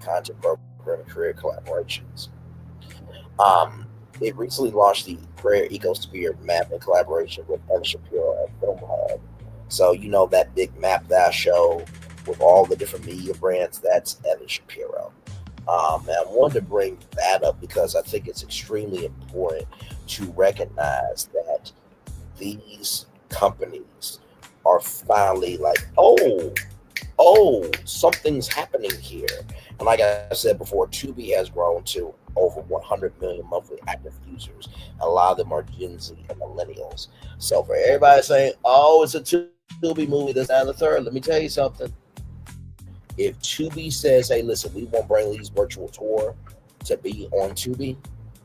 content program and career collaborations. It recently launched the Career Ecosphere map in collaboration with Evan Shapiro and Film Hub. So you know that big map that I show with all the different media brands, that's Evan Shapiro. And I wanted to bring that up because I think it's extremely important to recognize that these companies are finally like, oh, something's happening here. And like I said before, Tubi has grown to over 100 million monthly active users. A lot of them are Gen Z and millennials. So for everybody saying, oh, it's a Tubi movie, this, that, and the third, let me tell you something. If Tubi says, hey, listen, we want Braylon's virtual tour to be on Tubi,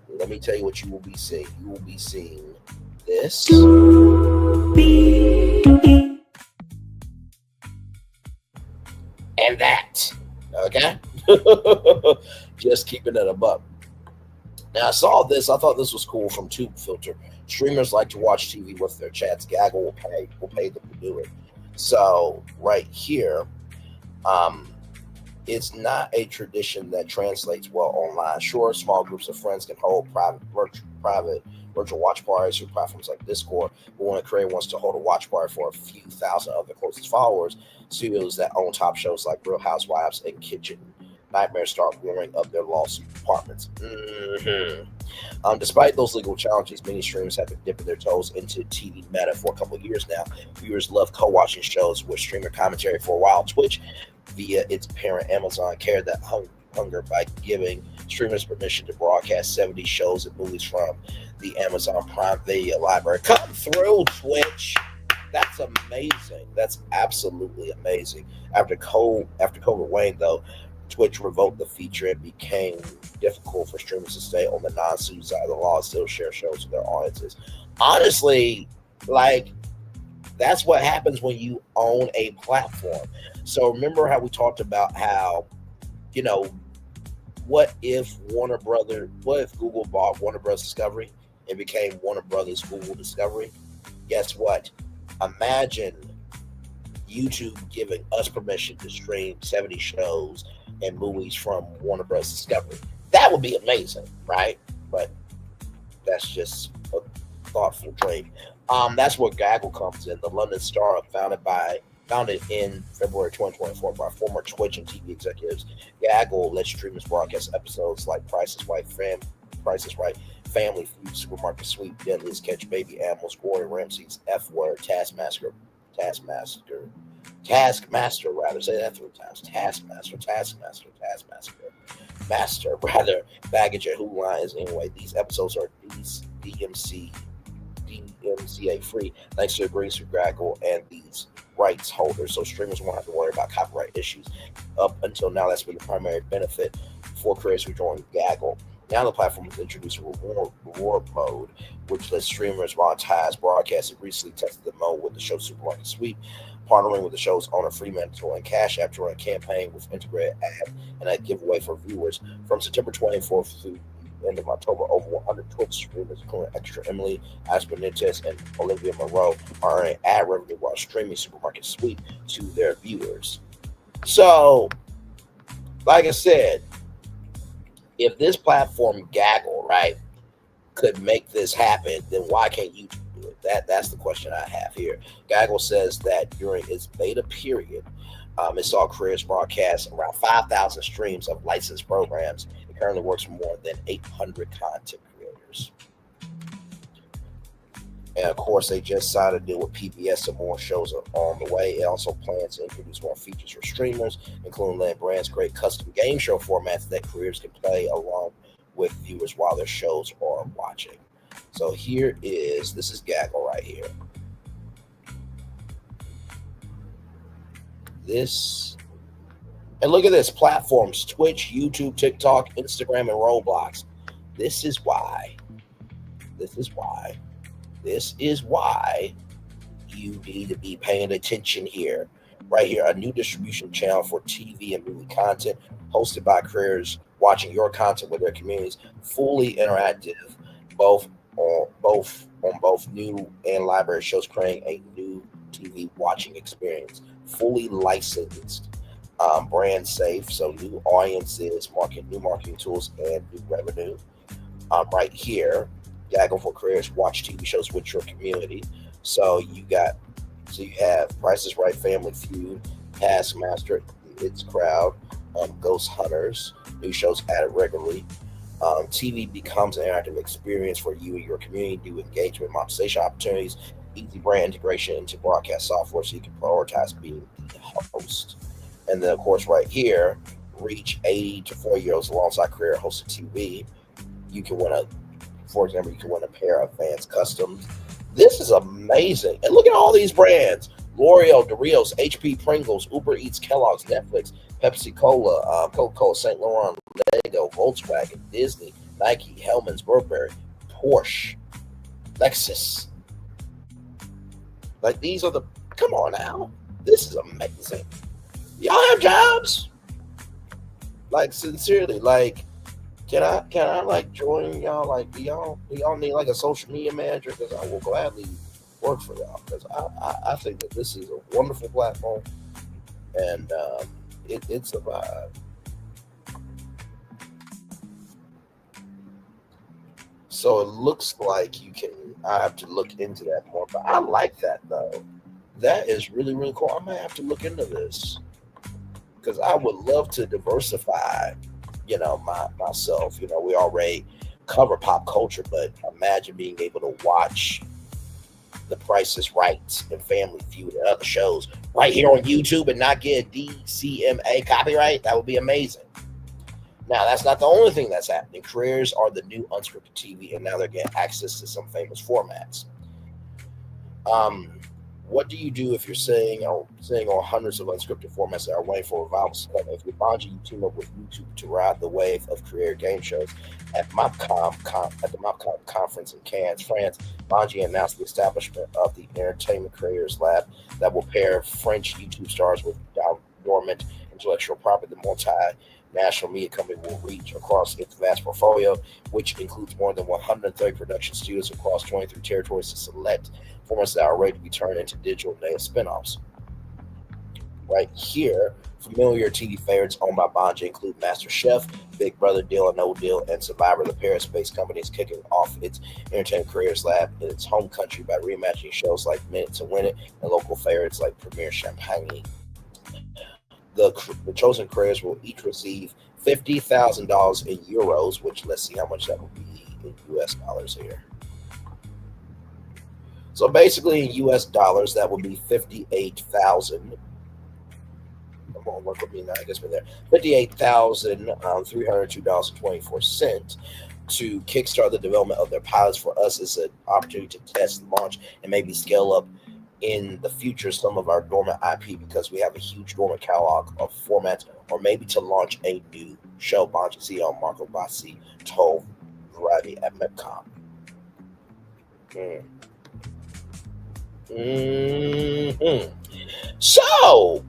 let me tell you what you will be seeing. You will be seeing this. And that. Okay? Just keeping it a buck. Now, I saw this. I thought this was cool from Tube Filter. Streamers like to watch TV with their chats. Gaggle will pay them to do it. So, right here, it's not a tradition that translates well online. Sure, small groups of friends can hold private virtual watch parties through platforms like Discord, but when a creator wants to hold a watch party for a few thousand of their closest followers, studios that own top shows like Real Housewives and Kitchen Nightmare start warming up their lawsuit departments. Despite those legal challenges, many streamers have been dipping their toes into TV meta for a couple of years now. Viewers love co-watching shows with streamer commentary for a while. Twitch, via its parent Amazon, carried that hunger by giving streamers permission to broadcast 70 shows and movies from the Amazon Prime Video library. Come through, Twitch. That's amazing. That's absolutely amazing. After COVID waned, though, Twitch revoked the feature and became difficult for streamers to stay on the non-suit side of the law and still share shows with their audiences. Honestly, like, that's what happens when you own a platform. So remember how we talked about how, you know, what if Google bought Warner Brothers Discovery and became Warner Brothers Google Discovery? Guess what? Imagine YouTube giving us permission to stream 70 shows and movies from Warner Bros. Discovery. That would be amazing, right? But that's just a thoughtful dream. That's where Gaggle comes in. The London Star, founded by Founded in February 2024 by former Twitch and TV executives, Gaggle lets streamers broadcast episodes like Price is Right, Family Feud, Supermarket Sweep, Deadliest Catch, Baby Animals, Gordon Ramsay's F Word, Taskmaster, rather, say that 3 times, Master, rather, Baggage at Who Lines. Anyway, these episodes are DMCA free, thanks to agreements with Gaggle and these rights holders, so streamers won't have to worry about copyright issues. Up until now, that's been the primary benefit for creators who join Gaggle. Now the platform has introduced a reward mode, which lets streamers monetize broadcasts. It recently tested the mode with the show Supermarket Sweep, partnering with the show's owner Fremantle and Cash App to run a campaign with integrated ad and a giveaway for viewers. From September 24th through the end of October, over 100 Twitch streamers, including Extra Emily, Aspenitez, and Olivia Monroe, are earning ad revenue while streaming Supermarket Sweep to their viewers. So, like I said, if this platform Gaggle, right, could make this happen, then why can't YouTube do it? That's the question I have here. Gaggle says that during its beta period, it saw creators broadcast around 5,000 streams of licensed programs. It currently works with more than 800 content creators. And of course, they just signed a deal with PBS, and more shows are on the way. It also plans to introduce more features for streamers, including letting brands create custom game show formats that creators can play along with viewers while their shows are watching. So this is Gaggle right here. And look at this, platforms: Twitch, YouTube, TikTok, Instagram, and Roblox. This is why you need to be paying attention here. Right here, a new distribution channel for TV and movie content hosted by creators watching your content with their communities, fully interactive, both on new and library shows, creating a new TV watching experience, fully licensed, brand safe, so new audiences, new marketing tools, and new revenue. Right here, Gaggle for creators watch TV shows with your community. So you have Price is Right, Family Feud, Taskmaster, It's Crowd, Ghost Hunters, new shows added regularly. TV becomes an interactive experience for you and your community, new engagement, monetization opportunities, easy brand integration into broadcast software so you can prioritize being the host. And then, of course, right here, reach 80 to 40-year-olds alongside career hosted TV. You can win a pair of Vans Customs. This is amazing. And look at all these brands: L'Oreal, Doritos, HP, Pringles, Uber Eats, Kellogg's, Netflix, Pepsi Cola, Coca-Cola, St. Laurent, Lego, Volkswagen, Disney, Nike, Hellman's, Burberry, Porsche, Lexus. Like, come on now. This is amazing. Y'all have jobs? Like, sincerely, like, can I like join y'all? Like, do y'all need like a social media manager? Because I will gladly work for y'all. Because I think that this is a wonderful platform, and it's a vibe. So it looks like I have to look into that more. But I like that though. That is really, really cool. I might have to look into this, because I would love to diversify, myself. We already cover pop culture, but imagine being able to watch The Price is Right and Family Feud and other shows right here on YouTube and not get DCMA copyright. That would be amazing. Now, that's not the only thing that's happening. Creators are the new unscripted TV, and now they're getting access to some famous formats. What do you do if you're sitting on hundreds of unscripted formats that are waiting for revival? If you're Bungie, you team up with YouTube to ride the wave of creator game shows. At the MopCon conference in Cannes, France, Bungie announced the establishment of the Entertainment Creators Lab that will pair French YouTube stars with dormant intellectual property. The multinational media company will reach across its vast portfolio, which includes more than 130 production studios across 23 territories, to select formats that are ready to be turned into digital native spinoffs. right here, familiar TV favorites owned by Bungie include Master Chef, Big Brother, Deal or No Deal, and Survivor. The Paris-based company is kicking off its Entertainment Creators Lab in its home country by reimagining shows like Minute to Win It and local favorites like Premier Champagne. The chosen creators will each receive $50,000 in euros, which let's see how much that would be in US dollars here. So basically in US dollars, that would be 58,000. Come on, work with me now. I guess we're there. $58,302.24 to kickstart the development of their pilots. For us, it's an opportunity to test, launch, and maybe scale up in the future some of our dormant IP because we have a huge dormant catalog of formats, or maybe to launch a new show. Bungie CEO Marco Bassi told Variety at MepCon. So,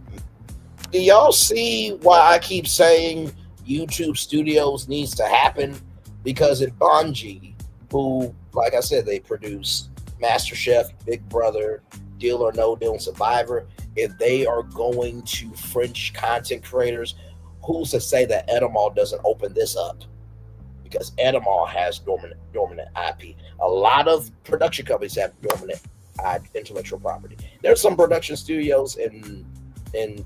do y'all see why I keep saying YouTube Studios needs to happen? Because at Bungie, who, like I said, they produce MasterChef, Big Brother, Deal or No Deal, and Survivor, if they are going to French content creators, who's to say that Endemol doesn't open this up? Because Endemol has dormant IP. A lot of production companies have dormant intellectual property. There's some production studios and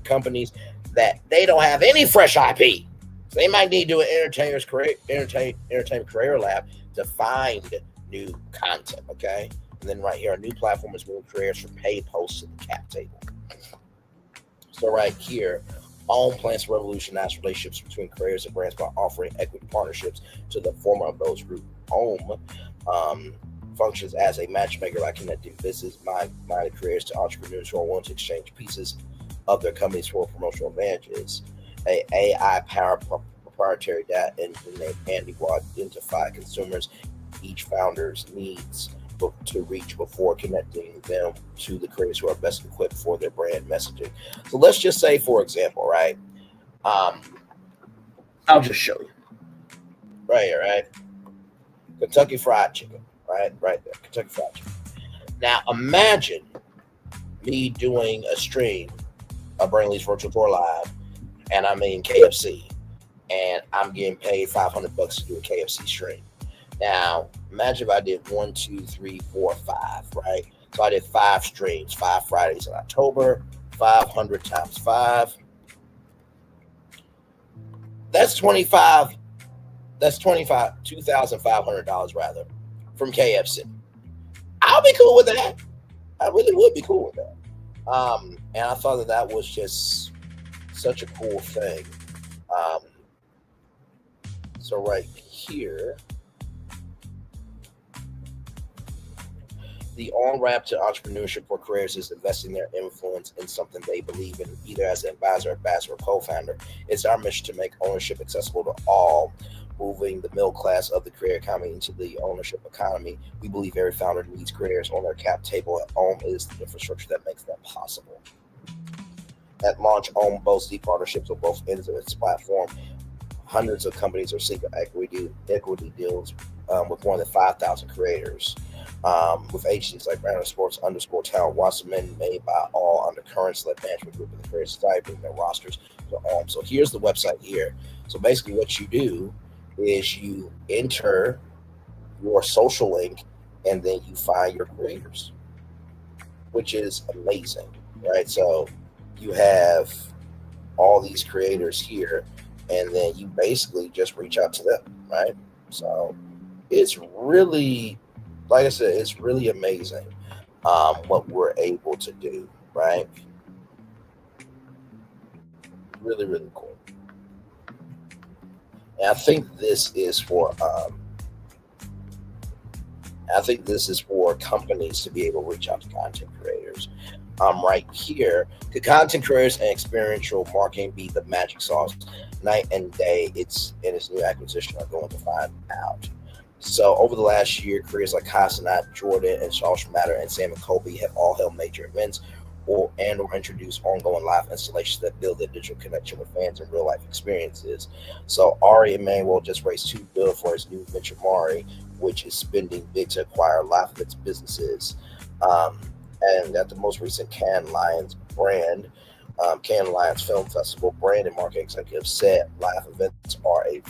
companies that they don't have any fresh IP. So they might need to do an entertainment career lab to find new content, okay? And then right here, a new platform is moving creators from paid posts to the cap table. So right here, OWN plans to revolutionize relationships between creators and brands by offering equity partnerships to the former of those groups. OWN functions as a matchmaker by connecting business-minded creators to entrepreneurs who are willing to exchange pieces of their companies for promotional advantages. A AI-powered proprietary data engine named Andy will identify consumers each founder's needs to reach before connecting them to the creators who are best equipped for their brand messaging. So let's just say, for example, right? I'll just show you. Right here, right? Kentucky Fried Chicken, right there. Kentucky Fried Chicken. Now imagine me doing a stream of Braylon's Virtual Tour Live, and I'm in KFC, and I'm getting paid $500 to do a KFC stream. Now, imagine if I did 1, 2, 3, 4, 5, right? So I did 5 streams, 5 Fridays in October, 500 times 5. That's $2,500 rather, from KFC. I'll be cool with that. I really would be cool with that. And I thought that was just such a cool thing. So right here, the on-ramp to entrepreneurship for creators is investing their influence in something they believe in, either as an advisor, ambassador, or co-founder. It's our mission to make ownership accessible to all, moving the middle class of the creator economy into the ownership economy. We believe every founder needs creators on their cap table, and OWN is the infrastructure that makes that possible. At launch, OWN boasts deep partnerships with both ends of its platform. Hundreds of companies are seeking equity deals with more than 5,000 creators. With agencies like Brandon Sports _Town, Wasserman made by all under Currents-led management group of the Creative Society, bring their rosters to OWN. So here's the website here. So basically what you do is you enter your social link and then you find your creators, which is amazing, right? So you have all these creators here and then you basically just reach out to them, right? So it's really, like I said, it's really amazing what we're able to do, right? Really, really cool. And I think this is for companies to be able to reach out to content creators. Right here, could content creators and experiential marketing be the magic sauce? Night and day, its new acquisition are going to find out. So over the last year, creators like Hassanat, Jordan, and Social Matter, and Sam and Kobe have all held major events or introduced ongoing live installations that build a digital connection with fans and real life experiences. So Ari Emanuel just raised $2 billion for his new venture Mari, which is spending big to acquire a lot of its businesses. And at the most recent Cannes Lions brand, Cannes Lions Film Festival brand and marketing executive said live events are a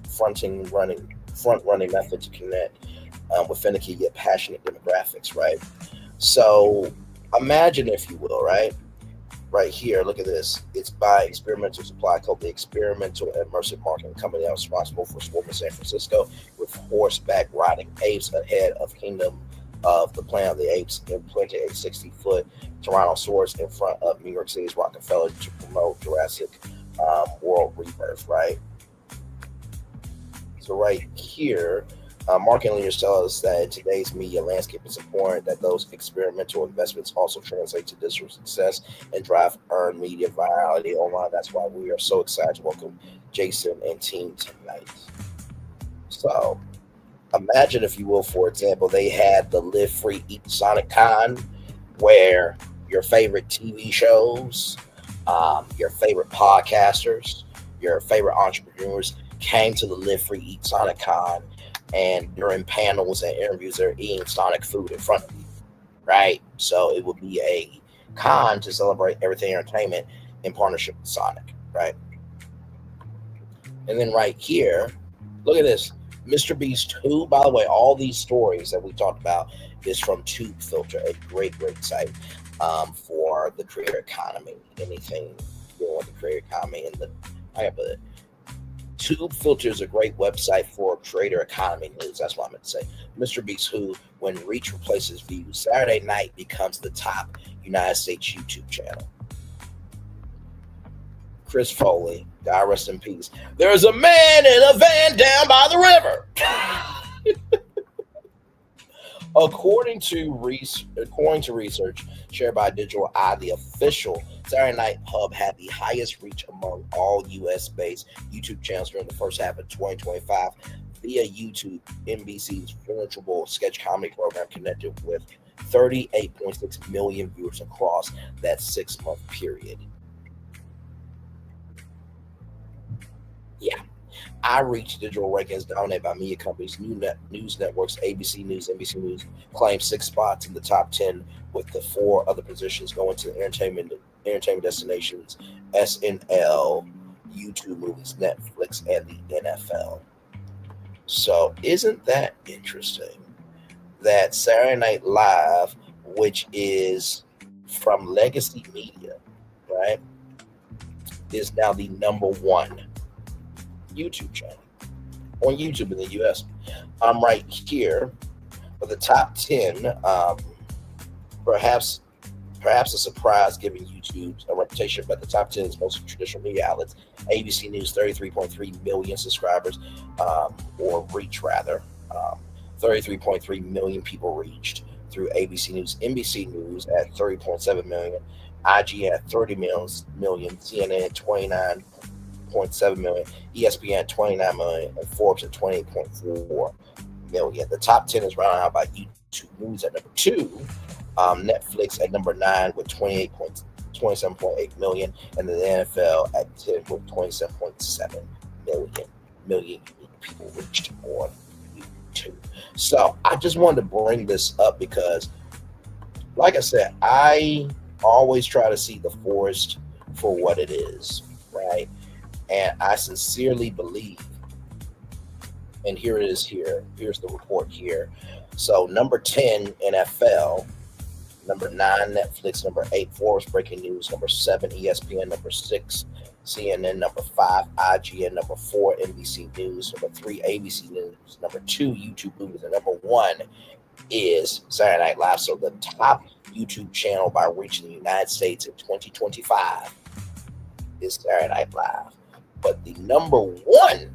front-running method to connect with finicky yet passionate demographics, right? So imagine, if you will, right here, look at this. It's by Experimental Supply Co., the experimental and immersive marketing company that was responsible for swarming San Francisco with horseback riding apes ahead of Kingdom of the Planet of the Apes, implanted a 60-foot Tyrannosaurus in front of New York City's Rockefeller to promote Jurassic World Rebirth, right? So right here, marketing leaders tell us that in today's media landscape, it's important that those experimental investments also translate to digital success and drive earned media virality online. That's why we are so excited to welcome Jason and team tonight. So imagine, if you will, for example, they had the Live Free Eat Sonic Con, where your favorite TV shows, your favorite podcasters, your favorite entrepreneurs came to the Live Free Eat Sonic Con, and during panels and interviews, they're eating Sonic food in front of you, right? So it would be a con to celebrate everything entertainment in partnership with Sonic, right? And then right here, look at this. Mr. Beast, who, by the way, all these stories that we talked about is from Tube Filter, a great site for the creator economy. Anything dealing with the creator economy, and Tube Filter is a great website for creator economy news. That's what I meant to say. Mr. Beast, who, when reach replaces views, Saturday night becomes the top United States YouTube channel. Chris Foley, God rest in peace. There's a man in a van down by the river. According to research shared by Digital Eye, the official Saturday Night Hub had the highest reach among all U.S.-based YouTube channels during the first half of 2025 via YouTube. NBC's venerable sketch comedy program connected with 38.6 million viewers across that 6-month period. Yeah. iReach digital rankings dominated by media companies, news networks, ABC News, NBC News claim 6 spots in the top 10, with the 4 other positions going to entertainment destinations, SNL, YouTube Movies, Netflix, and the NFL. So isn't that interesting that Saturday Night Live, which is from Legacy Media, right, is now the number 1 YouTube channel on YouTube in the US. I'm right here for the top 10. Perhaps a surprise given YouTube's reputation, but the top 10 is most traditional media outlets. ABC News, 33.3 million subscribers, or reach rather. 33.3 million people reached through ABC News. NBC News at 30.7 million. IG at 30 million. CNN 29.7 million, ESPN 29 million, and Forbes at 28.4 million. The top 10 is rounded out by YouTube News at number 2, Netflix at number 9 with 27.8 million, and the NFL at 10 with 27.7 million people reached on YouTube. So I just wanted to bring this up because, like I said, I always try to see the forest for what it is, right? And I sincerely believe, and here it is here. Here's the report here. So number 10, NFL. Number 9, Netflix. Number 8, Forbes Breaking News. Number 7, ESPN. Number 6, CNN. Number 5, IGN. Number 4, NBC News. Number 3, ABC News. Number 2, YouTube Movies. And number 1 is Saturday Night Live. So the top YouTube channel by reach in the United States in 2025 is Saturday Night Live. But the number 1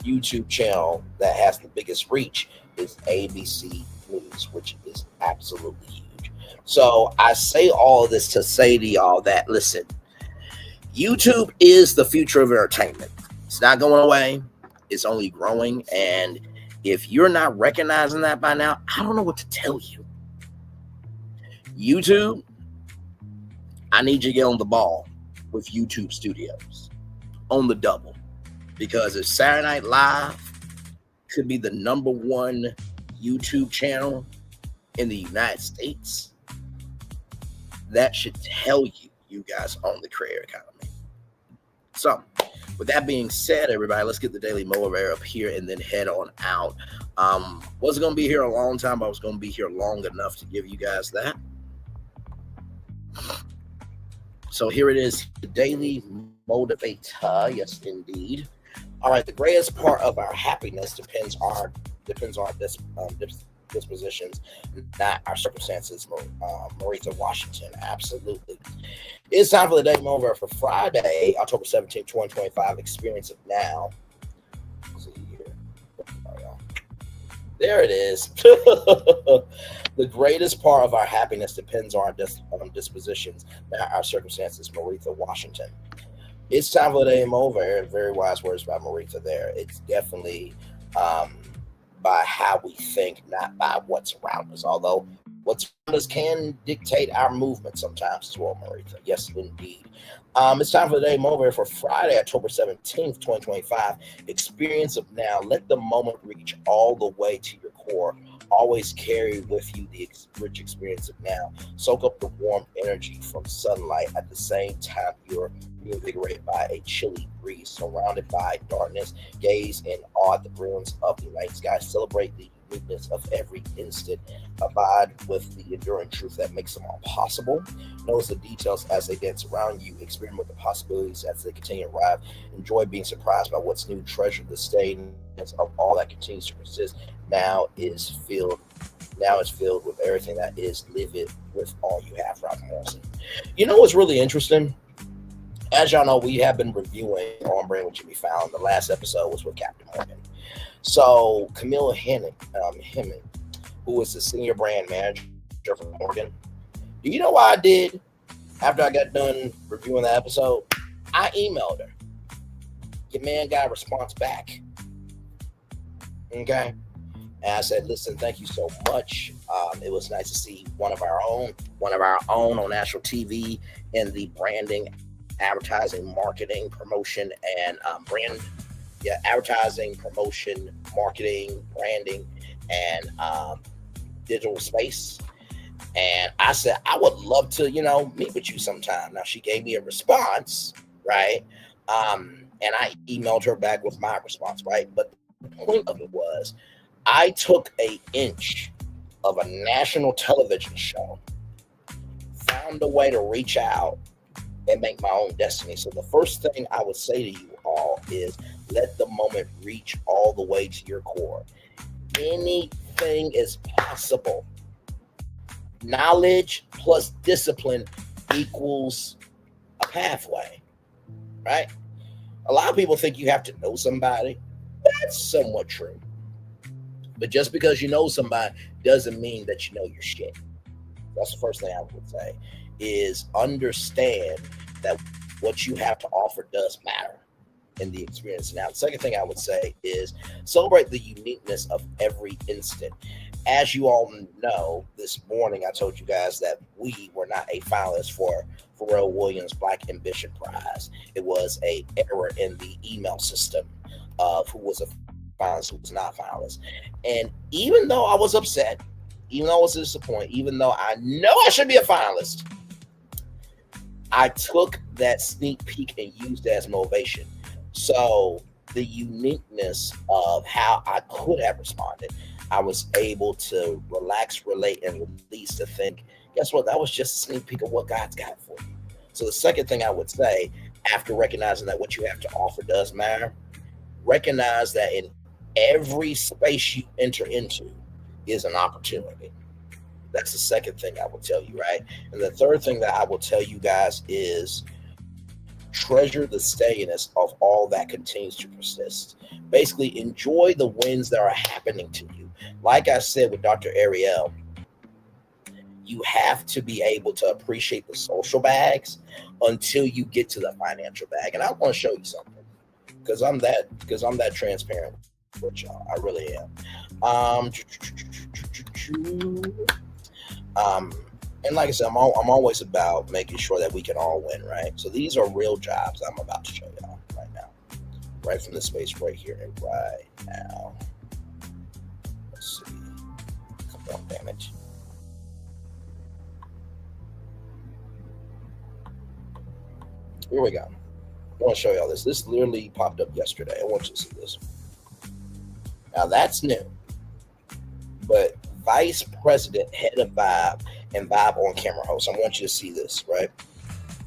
YouTube channel that has the biggest reach is ABC News, which is absolutely huge. So I say all of this to say to y'all that, listen, YouTube is the future of entertainment. It's not going away. It's only growing. And if you're not recognizing that by now, I don't know what to tell you. YouTube, I need you to get on the ball with YouTube Studios on the double, because if Saturday Night Live could be the number 1 YouTube channel in the United States, that should tell you guys own the creator economy. So, with that being said, everybody, let's get the Daily Motivator up here and then head on out. Wasn't going to be here a long time, but I was going to be here long enough to give you guys that. So here it is, the Daily Motivator. Yes, indeed. All right, the greatest part of our happiness depends on dispositions, not our circumstances. Maritza Washington, absolutely. It's time for the Daily Motivator for Friday, October 17th, 2025. Experience it now. Let's see here. There it is. The greatest part of our happiness depends on our dispositions, not our circumstances. Maritza Washington. It's time for the Daily Motivator. Very wise words by Maritza there. It's definitely by how we think, not by what's around us. Although what's around us can dictate our movement sometimes as well, Maritza. Yes, indeed. It's time for the Daily Motivator for Friday, October 17th, 2025. Experience of now. Let the moment reach all the way to your core. Always carry with you the rich experience of now. Soak up the warm energy from sunlight at the same time you're invigorated by a chilly breeze. Surrounded by darkness, gaze in awe at the brilliance of the night sky. Celebrate the uniqueness of every instant. Abide with the enduring truth that makes them all possible. Notice the details as they dance around you. Experiment with the possibilities as they continue to arrive. Enjoy being surprised by what's new. Treasure the statements of all that continues to persist. Now is filled with everything that is. Live it with all you have. Rob Morrison. You know what's really interesting? As y'all know, we have been reviewing On Brand with Jimmy Fallon. The last episode was with Captain Morgan. So Camilla Hemming, who is the senior brand manager for Morgan, do you know what I did after I got done reviewing the episode? I emailed her. Your man got a response back. Okay. And I said, listen, thank you so much. It was nice to see one of our own on national TV in the branding, advertising, marketing, promotion, and advertising, promotion, marketing, branding, and digital space. And I said, I would love to, meet with you sometime. Now, she gave me a response, right? And I emailed her back with my response, right? But the point of it was, I took an inch of a national television show, found a way to reach out and make my own destiny. So the first thing I would say to you all is let the moment reach all the way to your core. Anything is possible. Knowledge plus discipline equals a pathway, right? A lot of people think you have to know somebody. That's somewhat true. But just because you know somebody doesn't mean that you know your shit. That's the first thing I would say, is understand that what you have to offer does matter in the experience. Now, the second thing I would say is celebrate the uniqueness of every instant. As you all know, this morning I told you guys that we were not a finalist for Pharrell Williams Black Ambition Prize. It was an error in the email system of who was a finalist, who was not finalist. And even though I was upset, even though I was disappointed, even though I know I should be a finalist, I took that sneak peek and used it as motivation. So the uniqueness of how I could have responded, I was able to relax, relate, and release to think, guess what? That was just a sneak peek of what God's got for you. So the second thing I would say, after recognizing that what you have to offer does matter, recognize that in every space you enter into is an opportunity. That's the second thing I will tell you, right? And the third thing that I will tell you guys is treasure the steadiness of all that continues to persist. Basically, enjoy the wins that are happening to you. Like I said with Dr. Ariel, you have to be able to appreciate the social bags until you get to the financial bag. And I want to show you something because I'm that transparent with y'all. I really am. And like I said, I'm always about making sure that we can all win, right? So these are real jobs I'm about to show y'all right now, right from this space right here and right now. Let's see. Come on, damn it. Here we go. I want to show y'all this. This literally popped up yesterday. I want you to see this. Now that's new. But Vice President, head of Vibe, and Vibe on camera host. I want you to see this, right?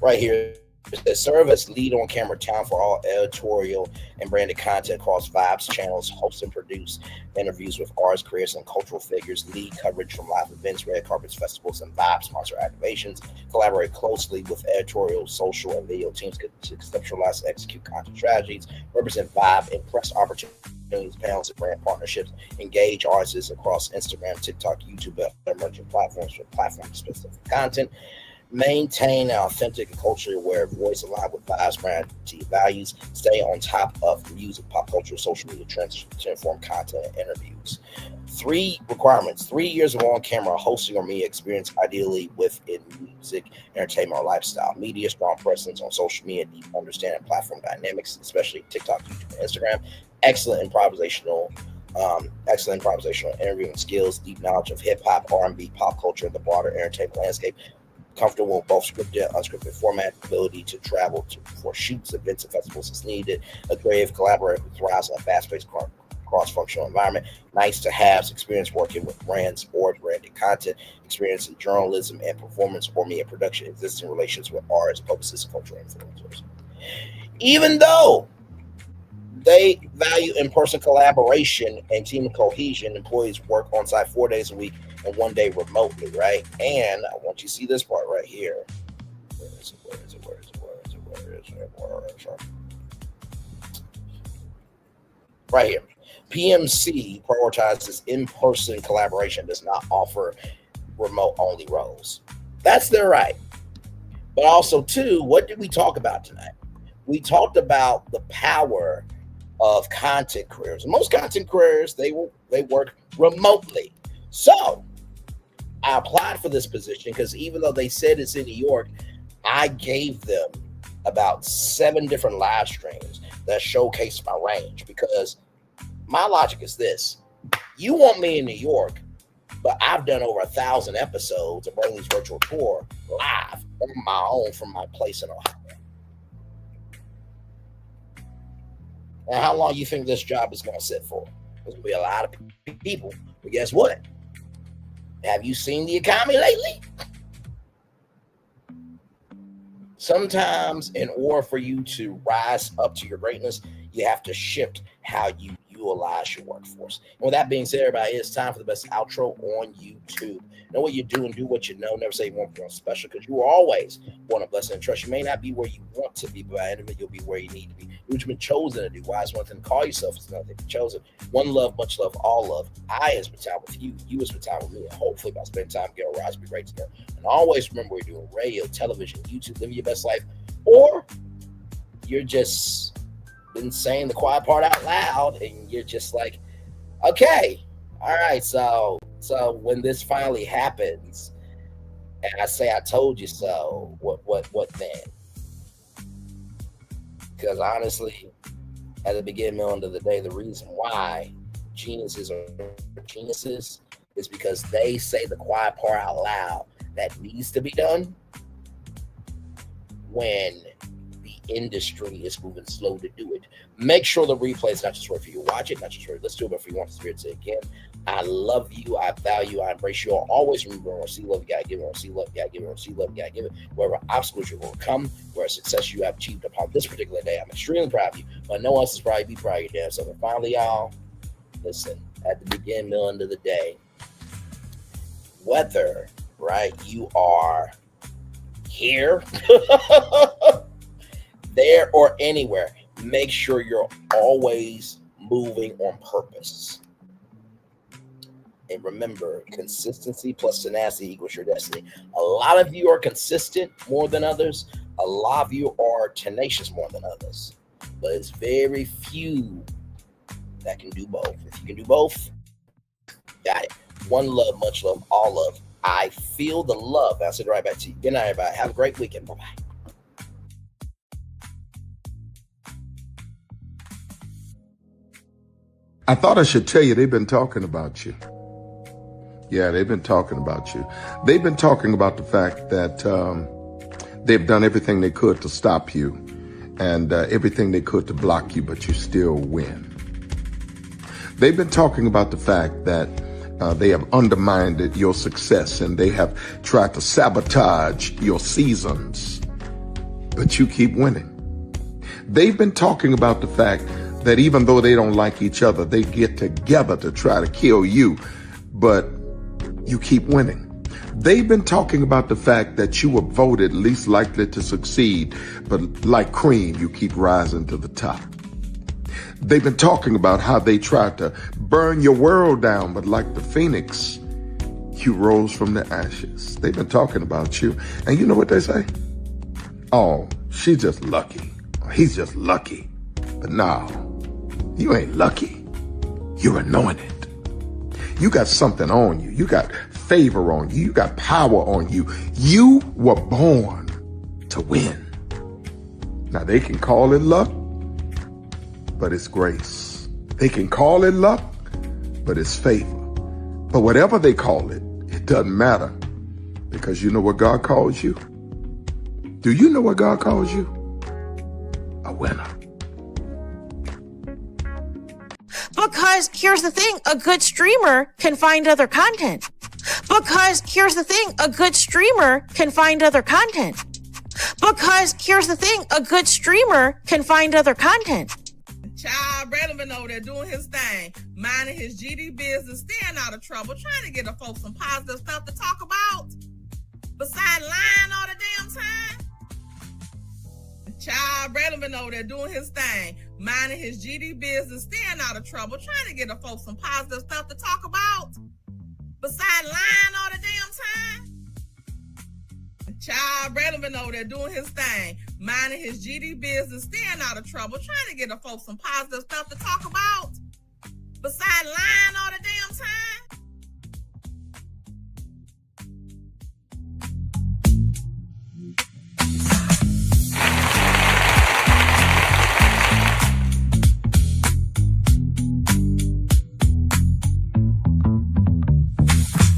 Right here. It says, serve as lead on camera talent for all editorial and branded content across Vibe's channels, host and produce interviews with artists, creators, and cultural figures, lead coverage from live events, red carpets, festivals, and Vibe sponsor activations, collaborate closely with editorial, social, and video teams to conceptualize and execute content strategies, represent Vibe in press opportunities, panels, and brand partnerships, engage artists across Instagram, TikTok, YouTube, and emerging platforms for platform-specific content, maintain an authentic and culturally aware voice aligned with Vibe's brand values, stay on top of music, pop culture, social media trends to inform content and interviews. 3 requirements: 3 years of on-camera hosting or media experience, ideally within music, entertainment, or lifestyle. Media, strong presence on social media, deep understanding platform dynamics, especially TikTok, YouTube, and Instagram. Excellent improvisational interviewing skills, deep knowledge of hip-hop, R&B, pop culture, and the broader entertainment landscape. Comfortable with both scripted and unscripted format, ability to travel for shoots, events, and festivals as needed, a creative collaborator who thrives in a fast-paced cross-functional environment, nice to have experience working with brands or branded content, experience in journalism and performance or media production, existing relations with artists, publicists, and cultural influencers. Even though they value in-person collaboration and team cohesion, employees work on site 4 days a week and 1 day remotely, right? And I want you to see this part right here. Where is it? Right here. PMC prioritizes in-person collaboration, does not offer remote-only roles. That's their right. But also, too, what did we talk about tonight? We talked about the power of content careers. Most content careers, they work remotely. So I applied for this position because even though they said it's in New York, I gave them about 7 different live streams that showcase my range, because my logic is this: you want me in New York, but I've done over 1,000 episodes of Braylon's virtual tour live on my own from my place in Ohio. Now, how long do you think this job is going to sit for? There's going to be a lot of people. But guess what? Have you seen the economy lately? Sometimes, in order for you to rise up to your greatness, you have to shift how you utilize your workforce. And with that being said, everybody, it's time for the best outro on YouTube. Know what you do and do what you know. Never say you won't be special, because you will always want a blessing and trust. You may not be where you want to be, but by the end of it, you'll be where you need to be. What you've been chosen to do. Why is one thing to call yourself? It's another thing to be chosen. One love, much love, all love. I has been time with you. You has been time with me. And hopefully, by spending time together, rise, be great together. And always remember, we're doing radio, television, YouTube, living your best life, or you're just been saying the quiet part out loud, and you're just like, okay, all right, so when this finally happens, and I say I told you so, what then? Because honestly, at the beginning, middle, end of the day, the reason why geniuses are geniuses is because they say the quiet part out loud that needs to be done when the industry is moving slow to do it. Make sure the replay is not just for you to watch it, not just for you to listen to it, but for you want to experience it again. I love you. I value. I embrace you all. Always remember, when I see love, you gotta give it. When I see love, you gotta give it. When I see love, you gotta give it. Wherever obstacles you're overcome, where success you have achieved upon this particular day, I'm extremely proud of you. But no one else is proud. Be proud of your damn self. And finally, y'all, listen. At the beginning, middle, end of the day, whether you are here, there, or anywhere, make sure you're always moving on purpose. And remember, consistency plus tenacity equals your destiny. A lot of you are consistent more than others. A lot of you are tenacious more than others. But it's very few that can do both. If you can do both, got it. One love, much love, all love. I feel the love. I'll send it right back to you. Good night, everybody. Have a great weekend. Bye-bye. I thought I should tell you, they've been talking about you. Yeah, they've been talking about you. They've been talking about the fact that They've done everything they could to stop you and everything they could to block you, but you still win. They've been talking about the fact that they have undermined your success and they have tried to sabotage your seasons, but you keep winning. They've been talking about the fact that even though they don't like each other, they get together to try to kill you, but you keep winning. They've been talking about the fact that you were voted least likely to succeed, but like cream, you keep rising to the top. They've been talking about how they tried to burn your world down, but like the phoenix, you rose from the ashes. They've been talking about you. And you know what they say? Oh, she's just lucky. He's just lucky. But no, you ain't lucky. You're anointed. You got something on you. You got favor on you. You got power on you. You were born to win. Now they can call it luck, but it's grace. They can call it luck, but it's favor. But whatever they call it, it doesn't matter, because you know what God calls you? Do you know what God calls you? A winner. Because here's the thing, a good streamer can find other content. Because here's the thing, a good streamer can find other content. Because here's the thing, a good streamer can find other content. Child, Braylon been over there doing his thing, minding his GD business, staying out of trouble, trying to get the folks some positive stuff to talk about, besides lying all the damn time. Child, Braylon been over there doing his thing, minding his GD business, staying out of trouble, trying to get the folks some positive stuff to talk about, besides lying all the damn time. Child, Braylon been over there doing his thing, minding his GD business, staying out of trouble, trying to get the folks some positive stuff to talk about, besides lying all the damn time.